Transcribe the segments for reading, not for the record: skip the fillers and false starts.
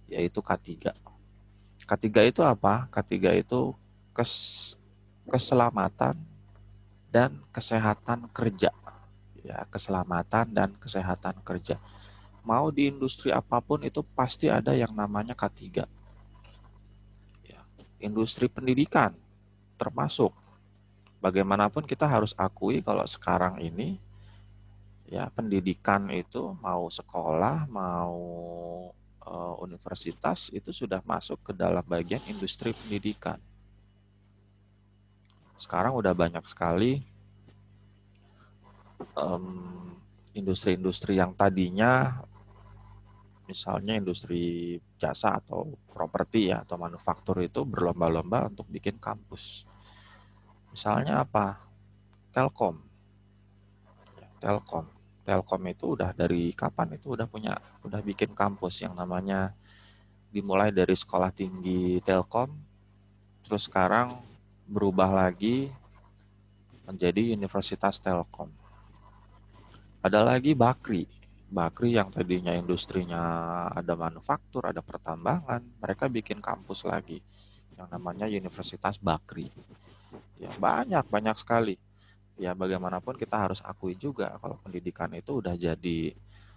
yaitu K3. K3 itu apa? K3 itu keselamatan dan kesehatan kerja. Ya, keselamatan dan kesehatan kerja. Mau di industri apapun itu pasti ada yang namanya K3. Ya, industri pendidikan termasuk. Bagaimanapun kita harus akui kalau sekarang ini ya pendidikan itu mau sekolah, mau universitas itu sudah masuk ke dalam bagian industri pendidikan. Sekarang udah banyak sekali industri-industri yang tadinya misalnya industri jasa atau properti ya atau manufaktur itu berlomba-lomba untuk bikin kampus. Misalnya apa? Telkom. Telkom. Telkom itu udah dari kapan itu udah bikin kampus yang namanya dimulai dari sekolah tinggi Telkom, terus sekarang berubah lagi menjadi Universitas Telkom. Ada lagi Bakri. Bakri yang tadinya industrinya ada manufaktur, ada pertambangan, mereka bikin kampus lagi yang namanya Universitas Bakri. Ya, banyak sekali. Ya, bagaimanapun kita harus akui juga kalau pendidikan itu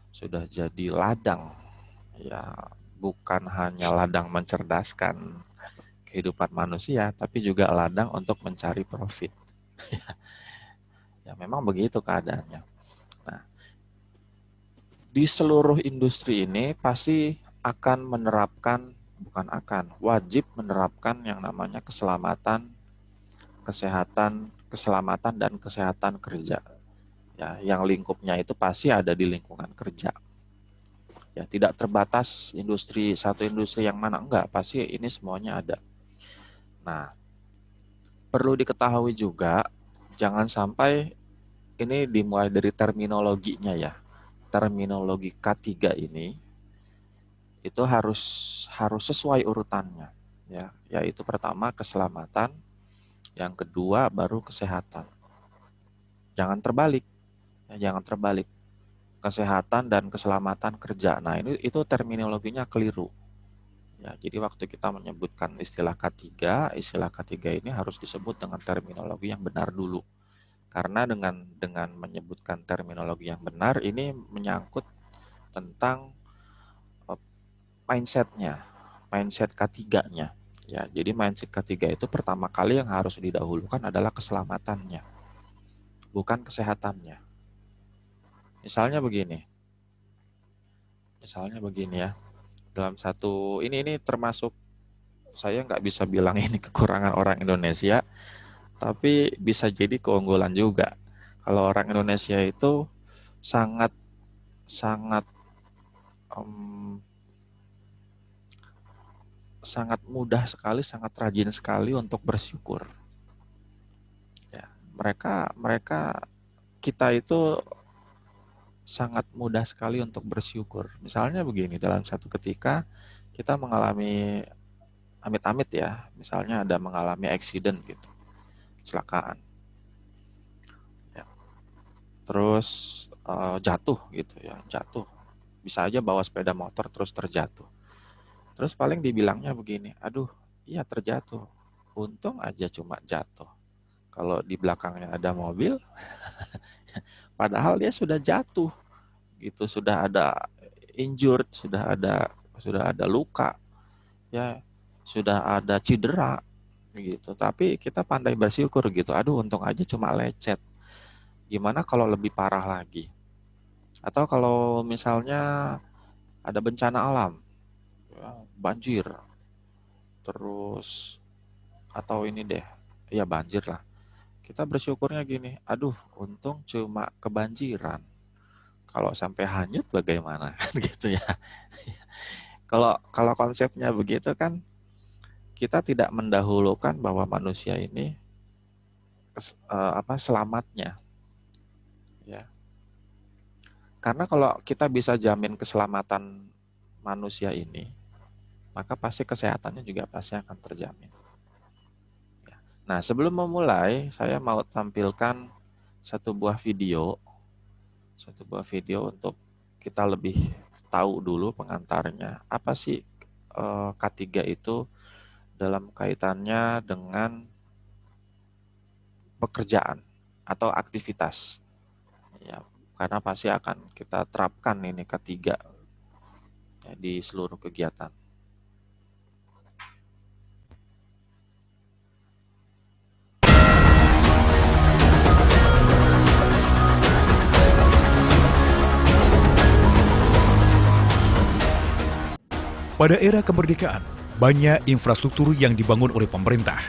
sudah jadi ladang. Ya, bukan hanya ladang mencerdaskan kehidupan manusia, tapi juga ladang untuk mencari profit. Ya, memang begitu keadaannya. Nah, di seluruh industri ini pasti akan menerapkan, bukan akan, wajib menerapkan yang namanya keselamatan dan kesehatan kerja. Ya, yang lingkupnya itu pasti ada di lingkungan kerja. Ya, tidak terbatas satu industri yang mana enggak, pasti ini semuanya ada. Nah, perlu diketahui juga jangan sampai ini dimulai dari terminologinya ya. Terminologi K3 ini itu harus sesuai urutannya ya, yaitu pertama keselamatan, yang kedua baru kesehatan. Jangan terbalik, ya, jangan terbalik. Kesehatan dan keselamatan kerja. Nah, ini itu terminologinya keliru. Ya, jadi waktu kita menyebutkan istilah K3 ini harus disebut dengan terminologi yang benar dulu. Karena dengan menyebutkan terminologi yang benar ini menyangkut tentang eh, mindsetnya, mindset K3-nya. Ya, jadi mindset ketiga itu pertama kali yang harus didahulukan adalah keselamatannya, bukan kesehatannya. Misalnya begini, misalnya begini ya, dalam satu ini termasuk saya nggak bisa bilang ini kekurangan orang Indonesia, tapi bisa jadi keunggulan juga. Kalau orang Indonesia itu sangat sangat em, sangat mudah sekali, sangat rajin sekali untuk bersyukur. Ya, mereka mereka kita itu sangat mudah sekali untuk bersyukur. Misalnya begini, dalam satu ketika kita mengalami amit-amit ya, misalnya ada mengalami accident gitu, kecelakaan. Ya. Terus jatuh gitu ya, jatuh. Bisa aja bawa sepeda motor terus terjatuh. Terus paling dibilangnya begini, aduh, iya terjatuh. Untung aja cuma jatuh. Kalau di belakangnya ada mobil, padahal dia sudah jatuh gitu, sudah ada injured, sudah ada luka, ya, sudah ada cedera gitu. Tapi kita pandai bersyukur gitu. Aduh, untung aja cuma lecet. Gimana kalau lebih parah lagi? Atau kalau misalnya ada bencana alam, ya, banjir, terus atau ini deh, ya banjir lah. Kita bersyukurnya gini, aduh, untung cuma kebanjiran. Kalau sampai hanyut bagaimana? Gitu ya. Kalau kalau konsepnya begitu kan kita tidak mendahulukan bahwa manusia ini selamatnya ya. Karena kalau kita bisa jamin keselamatan manusia ini, maka pasti kesehatannya juga pasti akan terjamin. Ya. Nah, sebelum memulai, saya mau tampilkan satu buah video, untuk kita lebih tahu dulu pengantarnya. Apa sih K3 itu dalam kaitannya dengan pekerjaan atau aktivitas. Ya, karena pasti akan kita terapkan ini K3 ya, di seluruh kegiatan. Pada era kemerdekaan, banyak infrastruktur yang dibangun oleh pemerintah.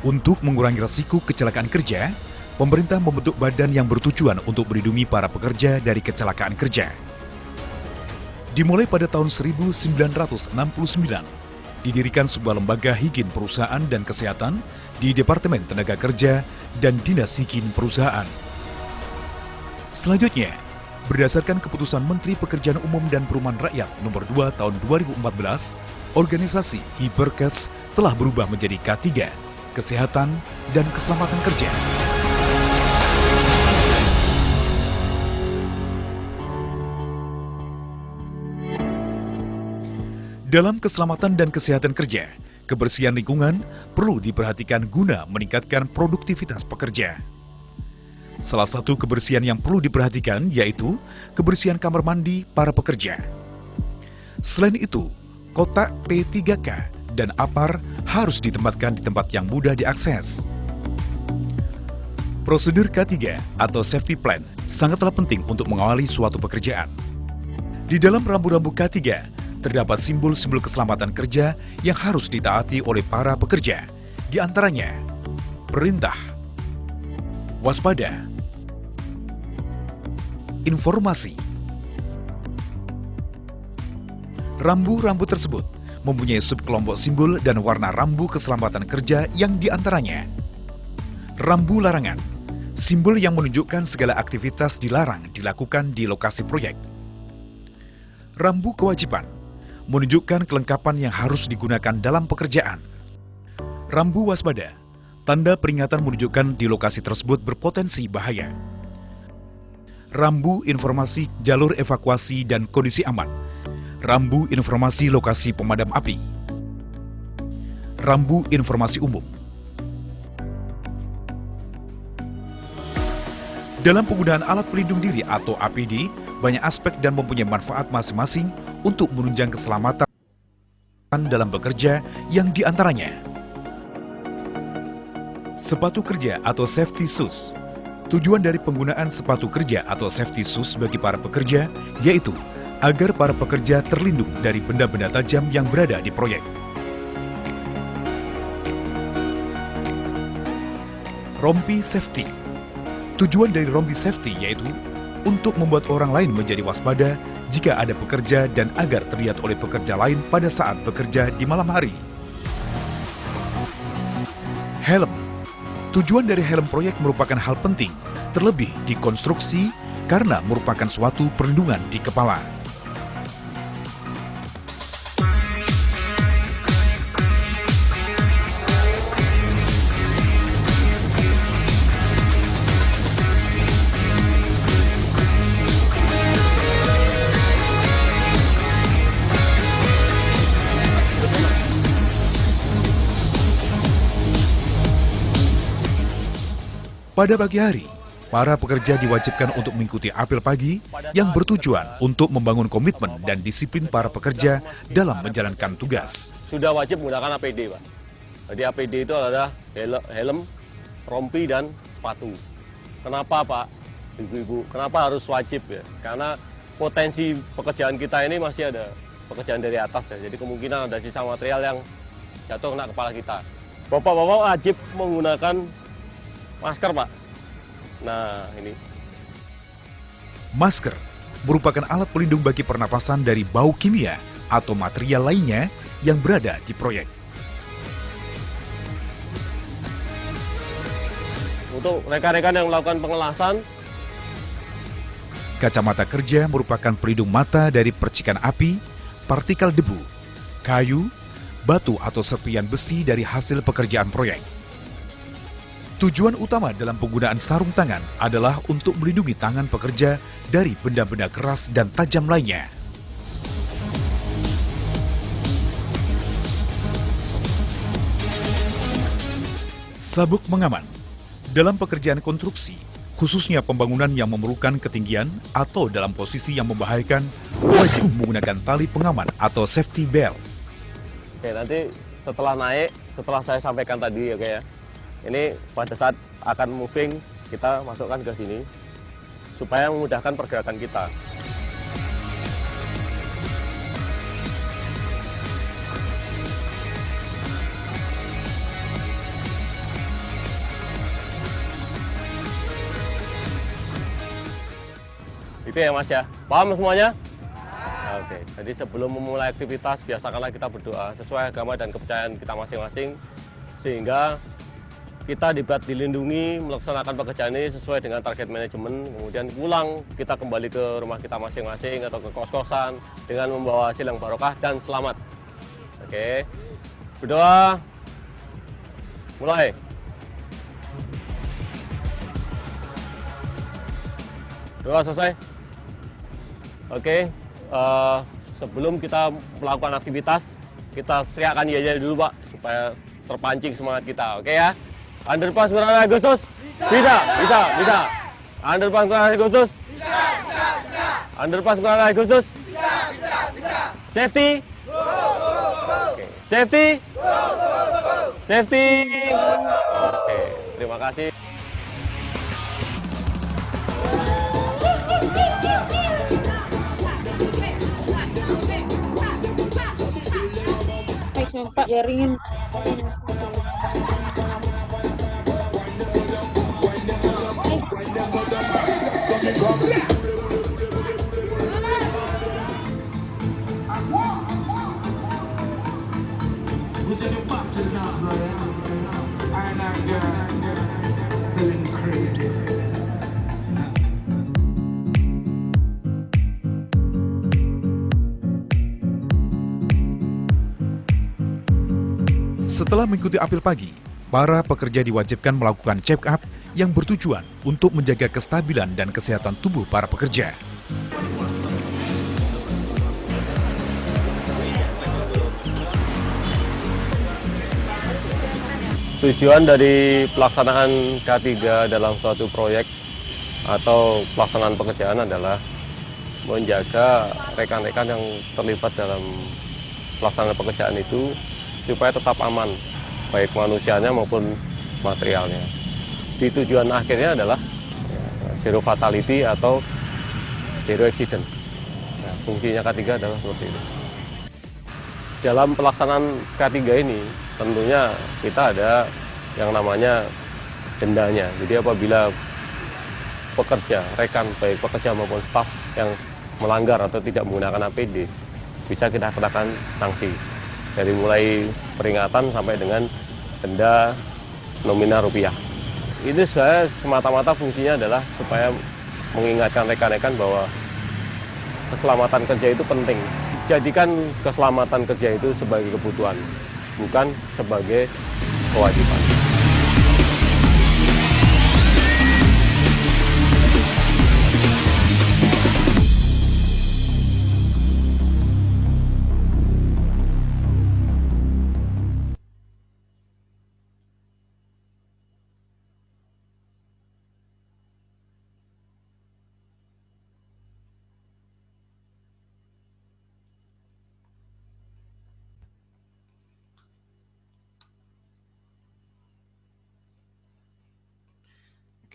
Untuk mengurangi risiko kecelakaan kerja, pemerintah membentuk badan yang bertujuan untuk melindungi para pekerja dari kecelakaan kerja. Dimulai pada tahun 1969, didirikan sebuah lembaga higien perusahaan dan kesehatan di Departemen Tenaga Kerja dan Dinas Higien Perusahaan. Selanjutnya, berdasarkan keputusan Menteri Pekerjaan Umum dan Perumahan Rakyat Nomor 2 Tahun 2014, organisasi Hiperkes telah berubah menjadi K3, Kesehatan dan Keselamatan Kerja. Dalam keselamatan dan kesehatan kerja, kebersihan lingkungan perlu diperhatikan guna meningkatkan produktivitas pekerja. Salah satu kebersihan yang perlu diperhatikan yaitu kebersihan kamar mandi para pekerja. Selain itu, kotak P3K dan APAR harus ditempatkan di tempat yang mudah diakses. Prosedur K3 atau safety plan sangatlah penting untuk mengawali suatu pekerjaan. Di dalam rambu-rambu K3 terdapat simbol-simbol keselamatan kerja yang harus ditaati oleh para pekerja. Di antaranya, perintah, waspada, informasi. Rambu-rambu tersebut mempunyai subkelompok simbol dan warna rambu keselamatan kerja yang diantaranya rambu larangan, simbol yang menunjukkan segala aktivitas dilarang dilakukan di lokasi proyek. Rambu kewajiban, menunjukkan kelengkapan yang harus digunakan dalam pekerjaan. Rambu waspada, tanda peringatan menunjukkan di lokasi tersebut berpotensi bahaya. Rambu informasi jalur evakuasi dan kondisi aman. Rambu informasi lokasi pemadam api. Rambu informasi umum. Dalam penggunaan alat pelindung diri atau APD, banyak aspek dan mempunyai manfaat masing-masing untuk menunjang keselamatan dalam bekerja yang diantaranya sepatu kerja atau safety shoes. Tujuan dari penggunaan sepatu kerja atau safety shoes bagi para pekerja yaitu agar para pekerja terlindung dari benda-benda tajam yang berada di proyek. Rompi safety. Tujuan dari rompi safety yaitu untuk membuat orang lain menjadi waspada jika ada pekerja dan agar terlihat oleh pekerja lain pada saat bekerja di malam hari. Helm. Tujuan dari helm proyek merupakan hal penting, terlebih di konstruksi karena merupakan suatu perlindungan di kepala. Pada pagi hari, para pekerja diwajibkan untuk mengikuti apel pagi yang bertujuan untuk membangun komitmen dan disiplin para pekerja dalam menjalankan tugas. Sudah wajib menggunakan APD, Pak. Jadi APD itu adalah helm, rompi, dan sepatu. Kenapa, Pak? Ibu-ibu, kenapa harus wajib ya? Karena potensi pekerjaan kita ini masih ada pekerjaan dari atas ya. Jadi kemungkinan ada sisa material yang jatuh kena kepala kita. Bapak-bapak wajib menggunakan masker, Pak. Nah, ini. Masker merupakan alat pelindung bagi pernapasan dari bau kimia atau material lainnya yang berada di proyek. Untuk rekan-rekan yang melakukan pengelasan, kacamata kerja merupakan pelindung mata dari percikan api, partikel debu, kayu, batu atau serpian besi dari hasil pekerjaan proyek. Tujuan utama dalam penggunaan sarung tangan adalah untuk melindungi tangan pekerja dari benda-benda keras dan tajam lainnya. Sabuk pengaman. Dalam pekerjaan konstruksi, khususnya pembangunan yang memerlukan ketinggian atau dalam posisi yang membahayakan, wajib menggunakan tali pengaman atau safety belt. Oke, nanti setelah naik, setelah saya sampaikan tadi, oke ya, ini pada saat akan moving, kita masukkan ke sini, supaya memudahkan pergerakan kita. Itu ya Mas ya, paham semuanya? Oke, jadi sebelum memulai aktivitas, biasakanlah kita berdoa sesuai agama dan kepercayaan kita masing-masing, sehingga kita dapat dilindungi melaksanakan pekerjaan ini sesuai dengan target manajemen, kemudian pulang kita kembali ke rumah kita masing-masing atau ke kos-kosan dengan membawa hasil yang barokah dan selamat. Oke, berdoa, mulai. Doa selesai. Oke, sebelum kita melakukan aktivitas, kita teriakkan ya dulu Pak, supaya terpancing semangat kita, oke ya? Underpass Ngurah Agustus? Bisa. Underpass Ngurah Agustus? Bisa. Underpass Ngurah Agustus? Bisa. Safety? Oke. Safety? Safety? Oke, terima kasih. Pak jaringin. Setelah mengikuti apel pagi, para pekerja diwajibkan melakukan check-up yang bertujuan untuk menjaga kestabilan dan kesehatan tubuh para pekerja. Tujuan dari pelaksanaan K3 dalam suatu proyek atau pelaksanaan pekerjaan adalah menjaga rekan-rekan yang terlibat dalam pelaksanaan pekerjaan itu supaya tetap aman, baik manusianya maupun materialnya. Di tujuan akhirnya adalah zero fatality atau zero accident. Nah, fungsinya K3 adalah seperti itu. Dalam pelaksanaan K3 ini tentunya kita ada yang namanya dendanya. Jadi apabila pekerja, rekan baik pekerja maupun staf yang melanggar atau tidak menggunakan APD, bisa kita kenakan sanksi. Dari mulai peringatan sampai dengan denda nominal rupiah. Ini saya semata-mata fungsinya adalah supaya mengingatkan rekan-rekan bahwa keselamatan kerja itu penting. Jadikan keselamatan kerja itu sebagai kebutuhan, bukan sebagai kewajiban.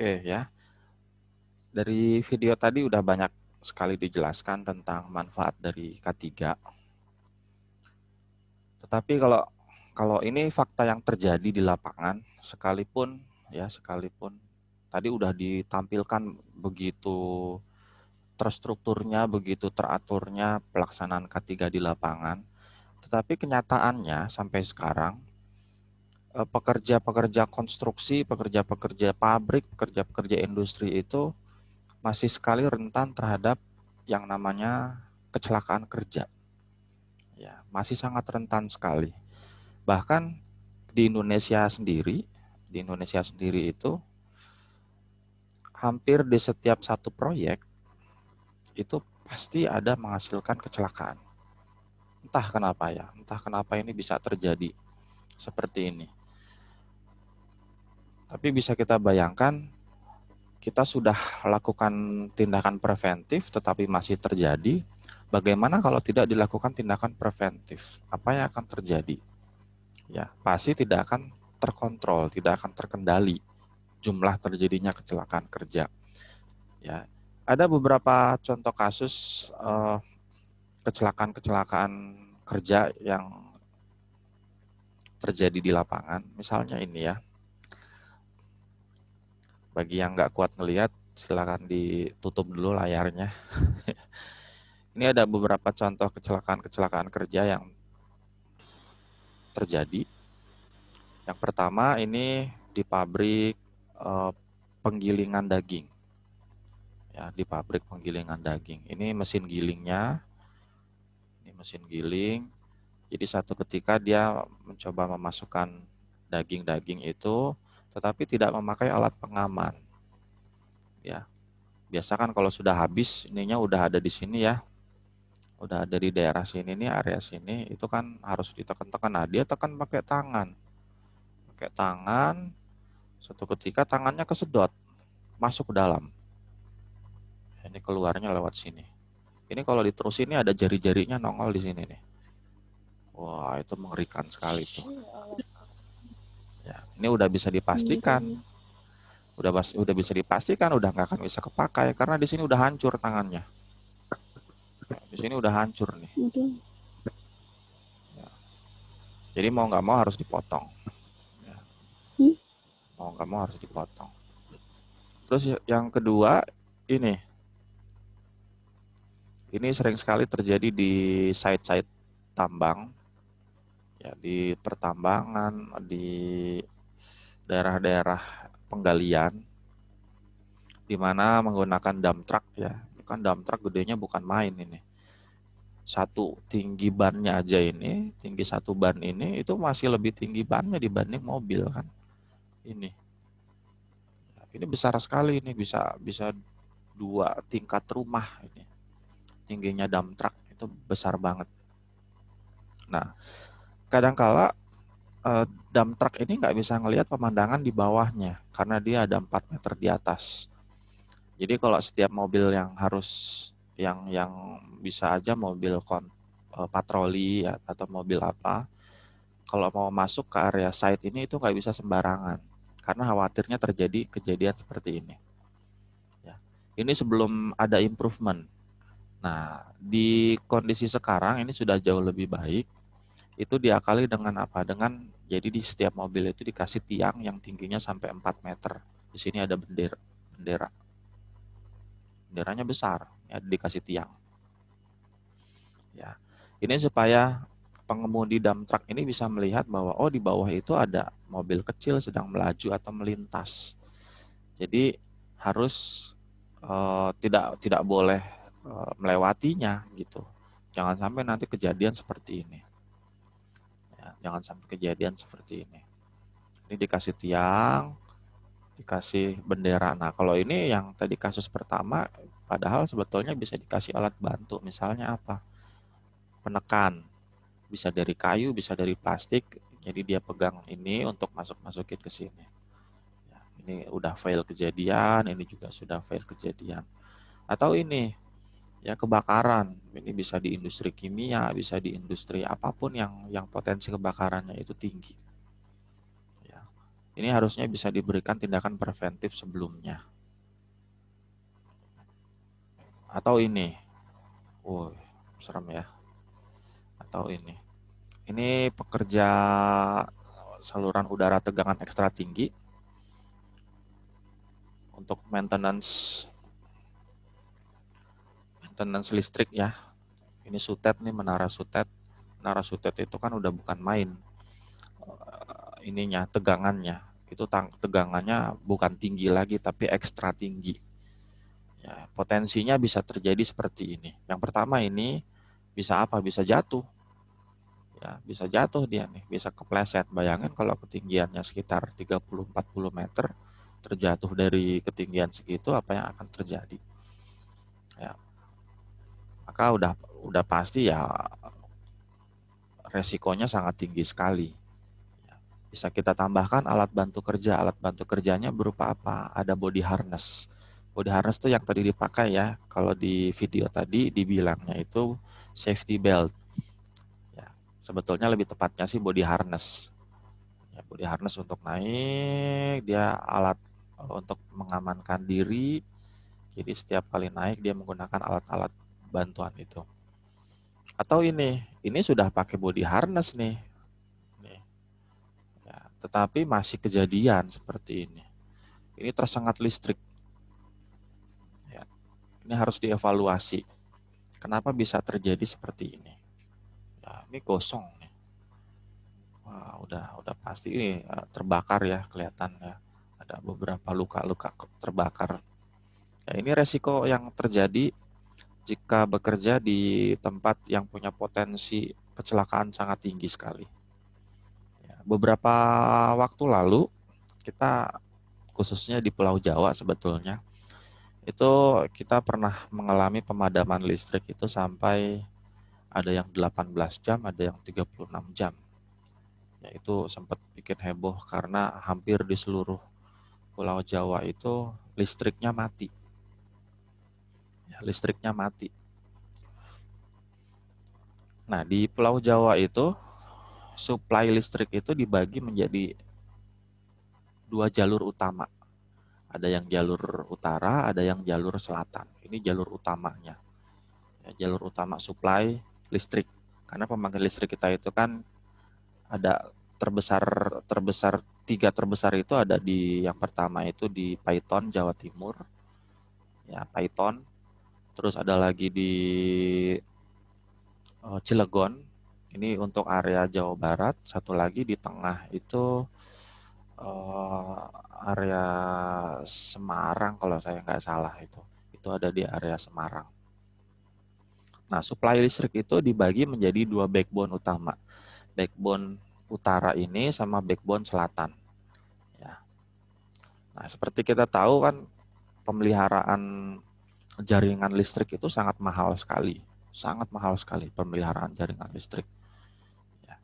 Oke ya, dari video tadi udah banyak sekali dijelaskan tentang manfaat dari K3. Tetapi kalau ini fakta yang terjadi di lapangan, sekalipun tadi udah ditampilkan begitu terstrukturnya, begitu teraturnya pelaksanaan K3 di lapangan, tetapi kenyataannya sampai sekarang pekerja-pekerja konstruksi, pekerja-pekerja pabrik, pekerja-pekerja industri itu masih sekali rentan terhadap yang namanya kecelakaan kerja. Ya, masih sangat rentan sekali. Bahkan di Indonesia sendiri itu hampir di setiap satu proyek itu pasti ada menghasilkan kecelakaan. Entah kenapa ini bisa terjadi seperti ini. Tapi bisa kita bayangkan, kita sudah lakukan tindakan preventif tetapi masih terjadi. Bagaimana kalau tidak dilakukan tindakan preventif? Apa yang akan terjadi? Ya, pasti tidak akan terkontrol, tidak akan terkendali jumlah terjadinya kecelakaan kerja. Ya, ada beberapa contoh kasus kecelakaan-kecelakaan kerja yang terjadi di lapangan. Misalnya ini ya, bagi yang nggak kuat ngelihat, silakan ditutup dulu layarnya. Ini ada beberapa contoh kecelakaan-kecelakaan kerja yang terjadi. Yang pertama ini di pabrik penggilingan daging. Ya, di pabrik penggilingan daging. Ini mesin gilingnya, ini mesin giling. Jadi satu ketika dia mencoba memasukkan daging-daging itu, tetapi tidak memakai alat pengaman. Ya, biasa kan kalau sudah habis, ininya udah ada di sini ya, udah ada di daerah sini nih, area sini, itu kan harus ditekan-tekan. Nah, dia tekan pakai tangan. Pakai tangan, suatu ketika tangannya kesedot, masuk ke dalam. Ini keluarnya lewat sini. Ini kalau diterusin ini ada jari-jarinya nongol di sini nih. Wah, itu mengerikan sekali tuh. Ya, ini udah bisa dipastikan. Udah bisa dipastikan udah nggak akan bisa kepakai karena di sini udah hancur tangannya. Di sini udah hancur nih. Ya. Jadi mau nggak mau harus dipotong. Ya. Mau nggak mau harus dipotong. Terus yang kedua ini sering sekali terjadi di site-site tambang, ya di pertambangan, di daerah-daerah penggalian, di mana menggunakan dump truck ya. Ini kan dump truck gedenya bukan main ini. Satu tinggi bannya aja ini, tinggi satu ban ini itu masih lebih tinggi bannya dibanding mobil kan. Ini besar sekali, ini bisa 2 tingkat rumah ini. Tingginya dump truck itu besar banget. Nah, kadangkala dump truck ini nggak bisa ngelihat pemandangan di bawahnya karena dia ada 4 meter di atas. Jadi kalau setiap mobil yang harus yang bisa aja mobil patroli ya, atau mobil apa, kalau mau masuk ke area site ini itu nggak bisa sembarangan karena khawatirnya terjadi kejadian seperti ini. Ya. Ini sebelum ada improvement. Nah, di kondisi sekarang ini sudah jauh lebih baik. Itu diakali dengan apa? Dengan jadi di setiap mobil itu dikasih tiang yang tingginya sampai 4 meter. Di sini ada bendera. Benderanya besar, ya dikasih tiang. Ya. Ini supaya pengemudi dump truck ini bisa melihat bahwa oh di bawah itu ada mobil kecil sedang melaju atau melintas. Jadi harus tidak boleh melewatinya gitu. Jangan sampai nanti kejadian seperti ini. Ya, jangan sampai kejadian seperti ini. Ini dikasih tiang, dikasih bendera. Nah, kalau ini yang tadi kasus pertama, padahal sebetulnya bisa dikasih alat bantu. Misalnya apa? Penekan. Bisa dari kayu, bisa dari plastik. Jadi dia pegang ini untuk masukin ke sini. Ya, ini udah fail kejadian, ini juga sudah fail kejadian. Atau ini, ya kebakaran. Ini bisa di industri kimia, bisa di industri apapun yang potensi kebakarannya itu tinggi. Ya. Ini harusnya bisa diberikan tindakan preventif sebelumnya. Atau ini, serem ya. Atau ini pekerja saluran udara tegangan ekstra tinggi untuk maintenance listrik ya. Ini sutet nih, menara sutet. Menara sutet itu kan udah bukan main ininya, tegangannya. Itu tegangannya bukan tinggi lagi tapi ekstra tinggi. Ya, potensinya bisa terjadi seperti ini. Yang pertama ini bisa apa? Bisa jatuh. Ya, bisa jatuh dia nih, bisa kepleset. Bayangin kalau ketinggiannya sekitar 30-40 meter, terjatuh dari ketinggian segitu, apa yang akan terjadi? Ya, maka udah pasti ya resikonya sangat tinggi sekali. Ya. Bisa kita tambahkan alat bantu kerja. Alat bantu kerjanya berupa apa? Ada body harness. Body harness itu yang tadi dipakai ya. Kalau di video tadi dibilangnya itu safety belt. Ya, sebetulnya lebih tepatnya sih body harness. Ya, body harness untuk naik, dia alat untuk mengamankan diri. Jadi setiap kali naik dia menggunakan alat-alat bantuan itu. Atau ini sudah pakai body harness nih. Nih. Ya, tetapi masih kejadian seperti ini. Ini tersengat listrik. Ya, ini harus dievaluasi. Kenapa bisa terjadi seperti ini? Ya, ini gosong nih. Wah, udah pasti ini terbakar ya, kelihatan ya. Ada beberapa luka-luka terbakar. Ya, ini resiko yang terjadi jika bekerja di tempat yang punya potensi kecelakaan sangat tinggi sekali. Ya, beberapa waktu lalu kita khususnya di Pulau Jawa sebetulnya itu kita pernah mengalami pemadaman listrik itu sampai ada yang 18 jam, ada yang 36 jam. Ya, itu sempat bikin heboh karena hampir di seluruh Pulau Jawa itu listriknya mati. Ya, listriknya mati. Nah, di Pulau Jawa itu suplai listrik itu dibagi menjadi 2 jalur utama. Ada yang jalur utara, ada yang jalur selatan. Ini jalur utamanya. Ya, jalur utama suplai listrik. Karena pembangkit listrik kita itu kan ada terbesar 3 terbesar itu ada di yang pertama itu di Paiton, Jawa Timur. Ya, Paiton. Terus ada lagi di Cilegon. Ini untuk area Jawa Barat. Satu lagi di tengah itu area Semarang kalau saya nggak salah itu ada di area Semarang. Nah, suplai listrik itu dibagi menjadi 2 backbone utama, backbone utara ini sama backbone selatan. Ya. Nah, seperti kita tahu kan pemeliharaan jaringan listrik itu sangat mahal sekali pemeliharaan jaringan listrik. Ya.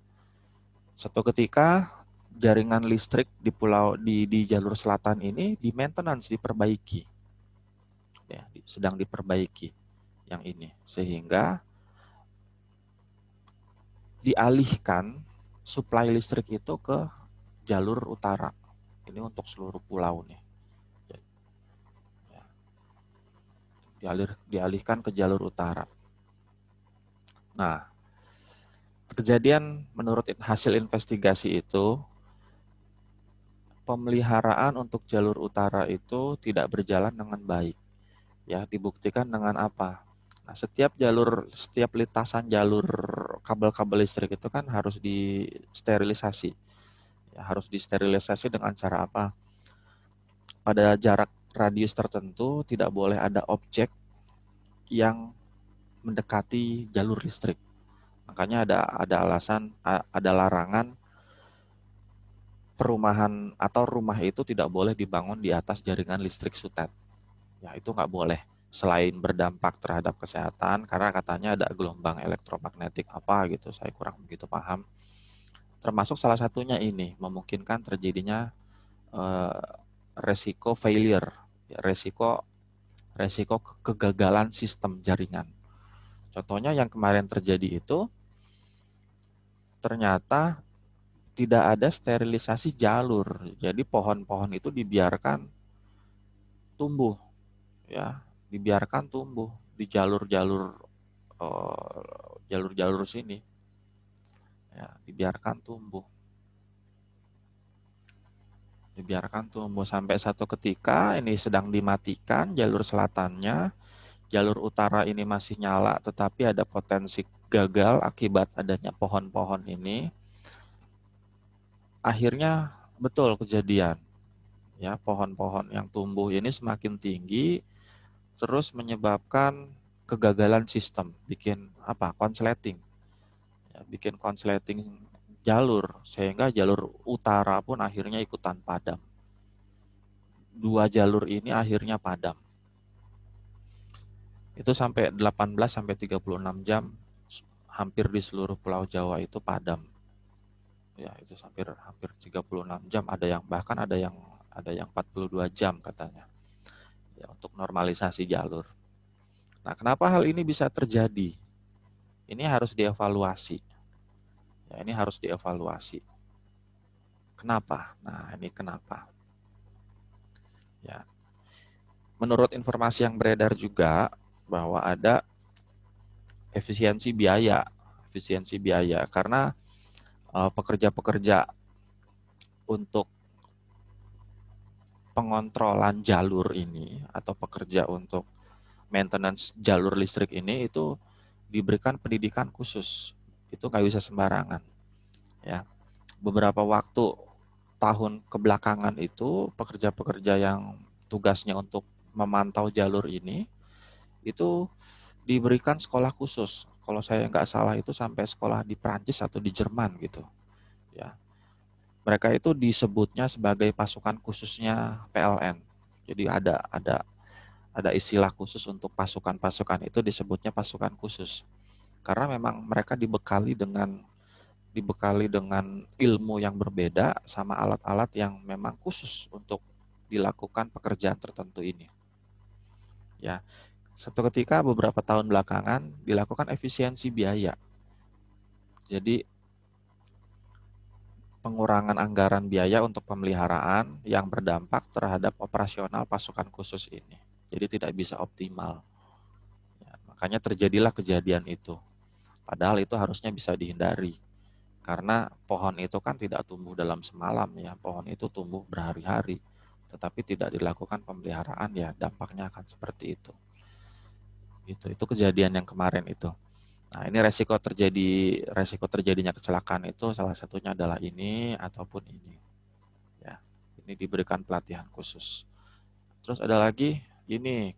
Suatu ketika jaringan listrik di jalur selatan ini di maintenance, diperbaiki. Ya, sedang diperbaiki yang ini sehingga dialihkan suplai listrik itu ke jalur utara. Ini untuk seluruh pulau nih. Ya, dialihkan ke jalur utara. Nah, kejadian menurut hasil investigasi itu pemeliharaan untuk jalur utara itu tidak berjalan dengan baik. Ya, dibuktikan dengan apa? Nah, setiap lintasan jalur kabel-kabel listrik itu kan harus disterilisasi. Ya, harus disterilisasi dengan cara apa? Pada jarak radius tertentu tidak boleh ada objek yang mendekati jalur listrik. Makanya ada larangan perumahan atau rumah itu tidak boleh dibangun di atas jaringan listrik sutet. Ya, itu nggak boleh. Selain berdampak terhadap kesehatan, karena katanya ada gelombang elektromagnetik apa gitu, saya kurang begitu paham. Termasuk salah satunya ini, memungkinkan terjadinya eh, resiko failure, ya, resiko kegagalan sistem jaringan. Contohnya yang kemarin terjadi itu, ternyata tidak ada sterilisasi jalur. Jadi pohon-pohon itu dibiarkan tumbuh, ya, dibiarkan tumbuh di jalur-jalur sini, ya, dibiarkan tumbuh sampai satu ketika ini sedang dimatikan jalur selatannya, jalur utara ini masih nyala, tetapi ada potensi gagal akibat adanya pohon-pohon ini. Akhirnya betul kejadian, ya, pohon-pohon yang tumbuh ini semakin tinggi, terus menyebabkan kegagalan sistem, bikin apa? Konsleting, ya, bikin konsleting jalur, sehingga jalur utara pun akhirnya ikutan padam. 2 jalur ini akhirnya padam. Itu sampai 18 sampai 36 jam hampir di seluruh Pulau Jawa itu padam. Ya, itu hampir hampir 36 jam, bahkan ada yang 42 jam katanya. Ya, untuk normalisasi jalur. Nah, kenapa hal ini bisa terjadi? Ini harus dievaluasi. Ya, ini harus dievaluasi. Kenapa? Nah, ini kenapa. Ya, menurut informasi yang beredar juga bahwa ada efisiensi biaya. Efisiensi biaya karena pekerja-pekerja untuk pengontrolan jalur ini atau pekerja untuk maintenance jalur listrik ini itu diberikan pendidikan khusus. Itu nggak bisa sembarangan. Ya, beberapa waktu tahun kebelakangan itu pekerja-pekerja yang tugasnya untuk memantau jalur ini itu diberikan sekolah khusus. Kalau saya nggak salah itu sampai sekolah di Prancis atau di Jerman gitu. Ya, mereka itu disebutnya sebagai pasukan khususnya PLN. Jadi ada istilah khusus untuk pasukan-pasukan itu disebutnya pasukan khusus. Karena memang mereka dibekali dengan ilmu yang berbeda sama alat-alat yang memang khusus untuk dilakukan pekerjaan tertentu ini. Ya, suatu ketika beberapa tahun belakangan dilakukan efisiensi biaya. Jadi pengurangan anggaran biaya untuk pemeliharaan yang berdampak terhadap operasional pasukan khusus ini. Jadi tidak bisa optimal. Ya, makanya terjadilah kejadian itu. Padahal itu harusnya bisa dihindari. Karena pohon itu kan tidak tumbuh dalam semalam ya, pohon itu tumbuh berhari-hari. Tetapi tidak dilakukan pemeliharaan ya dampaknya akan seperti itu. Itu kejadian yang kemarin itu. Nah, ini resiko terjadinya kecelakaan itu salah satunya adalah ini ataupun ini. Ya, ini diberikan pelatihan khusus. Terus ada lagi ini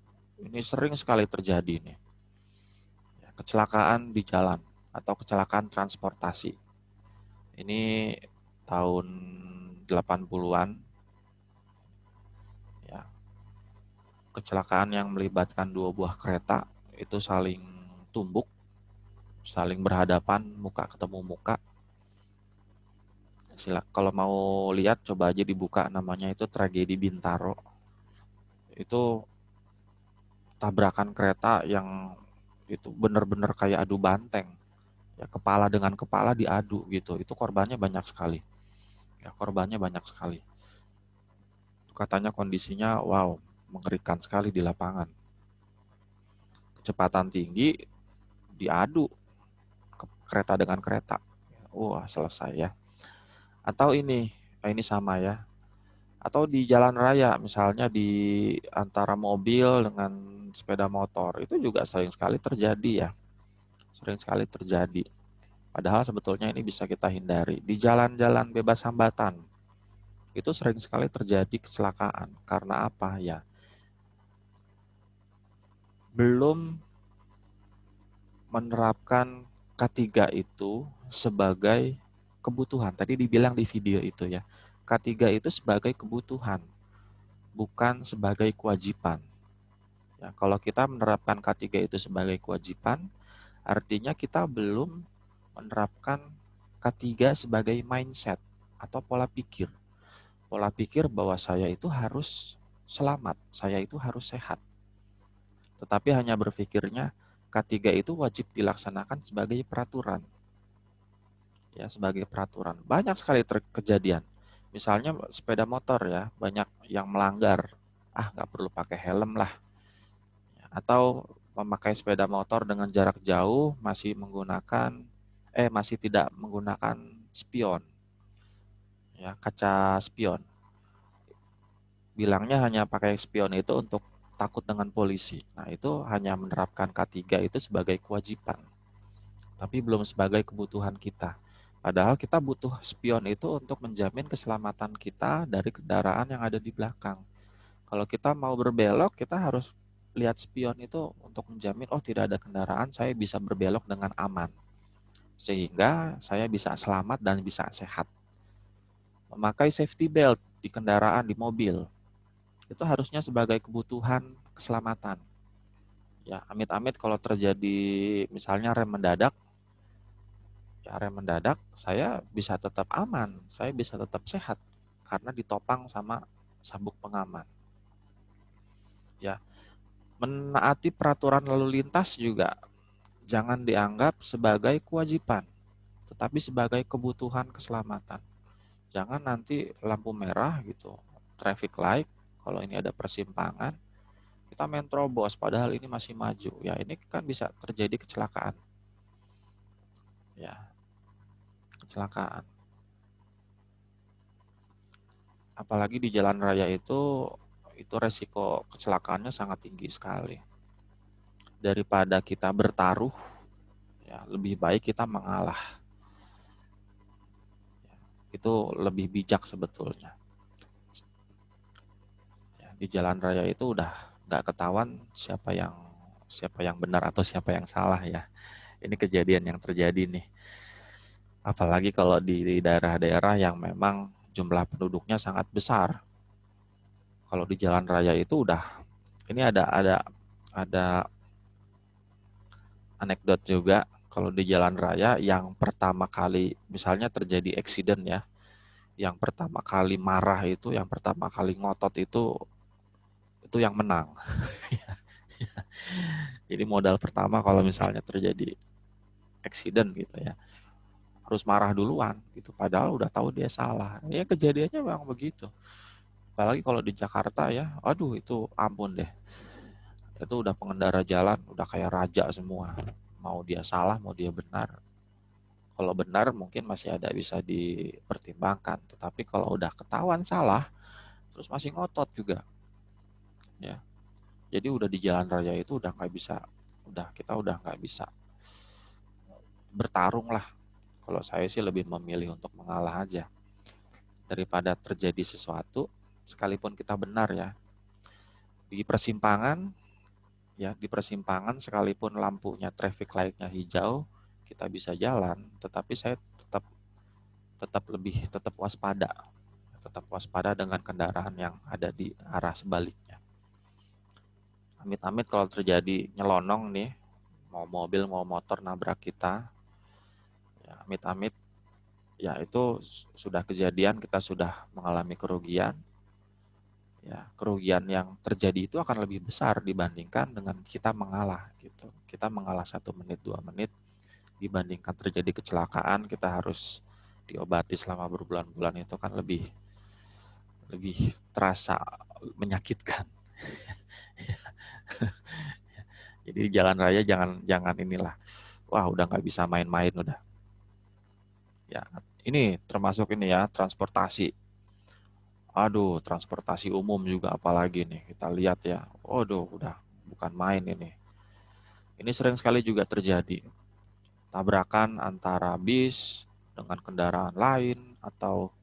sering sekali terjadi nih. Ya, kecelakaan di jalan atau kecelakaan transportasi. Ini tahun 80-an ya. Kecelakaan yang melibatkan dua buah kereta itu saling tumbuk, saling berhadapan muka ketemu muka. Kalau mau lihat coba aja dibuka namanya itu tragedi Bintaro. Itu tabrakan kereta yang itu benar-benar kayak adu banteng. Ya, kepala dengan kepala diadu gitu. Itu korbannya banyak sekali. Ya, korbannya banyak sekali. Katanya kondisinya wow, mengerikan sekali di lapangan. Kecepatan tinggi diadu kereta dengan kereta. Wah, selesai ya. Atau ini sama ya. Atau di jalan raya, misalnya di antara mobil dengan sepeda motor, itu juga sering sekali terjadi ya. Sering sekali terjadi. Padahal sebetulnya ini bisa kita hindari. Di jalan-jalan bebas hambatan, itu sering sekali terjadi kecelakaan. Karena apa ya? Belum menerapkan K3 itu sebagai kebutuhan. Tadi dibilang di video itu ya. K3 itu sebagai kebutuhan, bukan sebagai kewajiban. Ya, kalau kita menerapkan K3 itu sebagai kewajiban, artinya kita belum menerapkan K3 sebagai mindset atau pola pikir. Pola pikir bahwa saya itu harus selamat, saya itu harus sehat. Tetapi hanya berpikirnya K3 itu wajib dilaksanakan sebagai peraturan. Ya, sebagai peraturan. Banyak sekali kejadian. Misalnya sepeda motor ya, banyak yang melanggar. Ah, nggak perlu pakai helm lah. Atau memakai sepeda motor dengan jarak jauh masih tidak menggunakan spion. Ya, kaca spion. Bilangnya hanya pakai spion itu untuk takut dengan polisi. Nah, itu hanya menerapkan K3 itu sebagai kewajiban. Tapi belum sebagai kebutuhan kita. Padahal kita butuh spion itu untuk menjamin keselamatan kita dari kendaraan yang ada di belakang. Kalau kita mau berbelok, kita harus lihat spion itu untuk menjamin, oh tidak ada kendaraan, saya bisa berbelok dengan aman. Sehingga saya bisa selamat dan bisa sehat. Memakai safety belt di kendaraan, di mobil, itu harusnya sebagai kebutuhan keselamatan. Ya, amit-amit kalau terjadi misalnya rem mendadak, Ya, rem mendadak, saya bisa tetap aman, saya bisa tetap sehat karena ditopang sama sabuk pengaman. Ya, menaati peraturan lalu lintas juga jangan dianggap sebagai kewajiban, tetapi sebagai kebutuhan keselamatan. Jangan nanti lampu merah gitu, traffic light, kalau ini ada persimpangan, kita main terobos padahal ini masih maju. Ya, ini kan bisa terjadi kecelakaan. Ya, kecelakaan. Apalagi di jalan raya itu resiko kecelakaannya sangat tinggi sekali. Daripada kita bertaruh, ya lebih baik kita mengalah. Itu lebih bijak sebetulnya. Ya, di jalan raya itu udah nggak ketahuan siapa yang benar atau siapa yang salah ya. Ini kejadian yang terjadi nih. Apalagi kalau di daerah-daerah yang memang jumlah penduduknya sangat besar. Kalau di jalan raya itu udah, ini ada anekdot juga. Kalau di jalan raya yang pertama kali misalnya terjadi eksiden ya, yang pertama kali marah itu, yang pertama kali ngotot itu yang menang. Jadi modal pertama kalau misalnya terjadi eksiden gitu ya, harus marah duluan gitu. Padahal udah tahu dia salah. Ya kejadiannya memang begitu. Apalagi kalau di Jakarta ya, aduh itu ampun deh. Itu udah pengendara jalan, udah kayak raja semua. Mau dia salah, mau dia benar. Kalau benar mungkin masih ada bisa dipertimbangkan. Tetapi kalau udah ketahuan salah, terus masih ngotot juga. Ya, jadi udah di jalan raya itu udah nggak bisa, kita udah nggak bisa bertarung lah. Kalau saya sih lebih memilih untuk mengalah aja daripada terjadi sesuatu, sekalipun kita benar ya. Di persimpangan, sekalipun lampunya traffic light-nya hijau, kita bisa jalan, tetapi saya tetap waspada dengan kendaraan yang ada di arah sebaliknya. Amit-amit kalau terjadi nyelonong nih, mau mobil mau motor nabrak kita, ya amit-amit, ya itu sudah kejadian, kita sudah mengalami kerugian. Ya, kerugian yang terjadi itu akan lebih besar dibandingkan dengan kita mengalah gitu. Kita mengalah 1 menit, 2 menit, dibandingkan terjadi kecelakaan kita harus diobati selama berbulan-bulan, itu kan lebih terasa menyakitkan. Jadi jalan raya jangan inilah, wah udah nggak bisa main-main udah. Ya, ini termasuk ini ya, transportasi. Aduh, transportasi umum juga apalagi nih, kita lihat ya. Waduh, udah bukan main ini. Ini sering sekali juga terjadi. Tabrakan antara bis dengan kendaraan lain, atau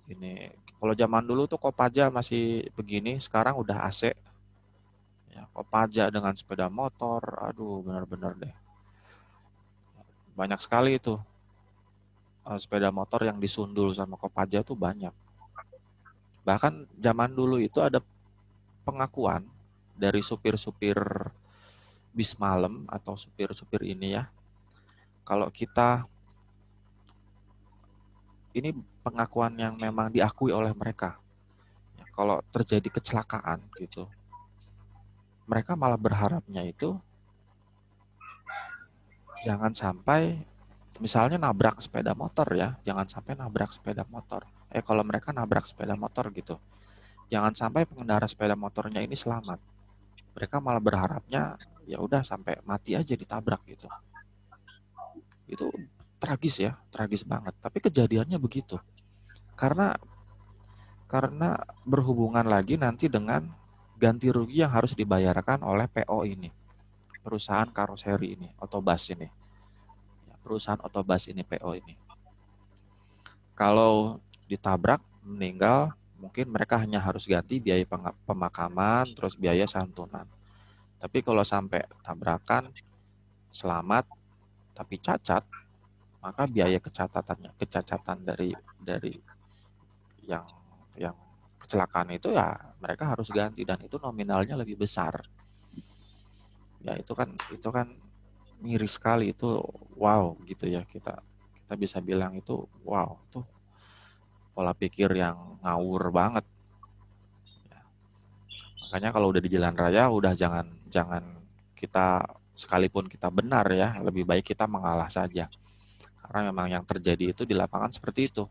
ini kalau zaman dulu tuh Kopaja masih begini, sekarang udah AC. Ya, Kopaja dengan sepeda motor, aduh benar-benar deh. Banyak sekali itu sepeda motor yang disundul sama Kopaja tuh banyak. Bahkan zaman dulu itu ada pengakuan dari supir-supir bis malam atau supir-supir ini ya. Kalau kita, ini pengakuan yang memang diakui oleh mereka. Ya, kalau terjadi kecelakaan gitu, mereka malah berharapnya itu jangan sampai misalnya nabrak sepeda motor ya, jangan sampai nabrak sepeda motor. Kalau mereka nabrak sepeda motor gitu, jangan sampai pengendara sepeda motornya ini selamat. Mereka malah berharapnya ya udah sampai mati aja ditabrak gitu. Itu tragis ya, tragis banget. Tapi kejadiannya begitu. Karena berhubungan lagi nanti dengan ganti rugi yang harus dibayarkan oleh PO ini, perusahaan karoseri ini, otobas ini. Ya, perusahaan otobas ini, PO ini. Kalau ditabrak, meninggal, mungkin mereka hanya harus ganti biaya pemakaman, terus biaya santunan. Tapi kalau sampai tabrakan, selamat, tapi cacat, maka biaya kecacatan dari yang kecelakaan itu ya mereka harus ganti, dan itu nominalnya lebih besar. Ya itu kan miris sekali itu. Wow gitu ya, kita kita bisa bilang itu wow, itu pola pikir yang ngawur banget. Ya. Makanya kalau udah di jalan raya udah jangan jangan kita, sekalipun kita benar ya, lebih baik kita mengalah saja. Karena memang yang terjadi itu di lapangan seperti itu.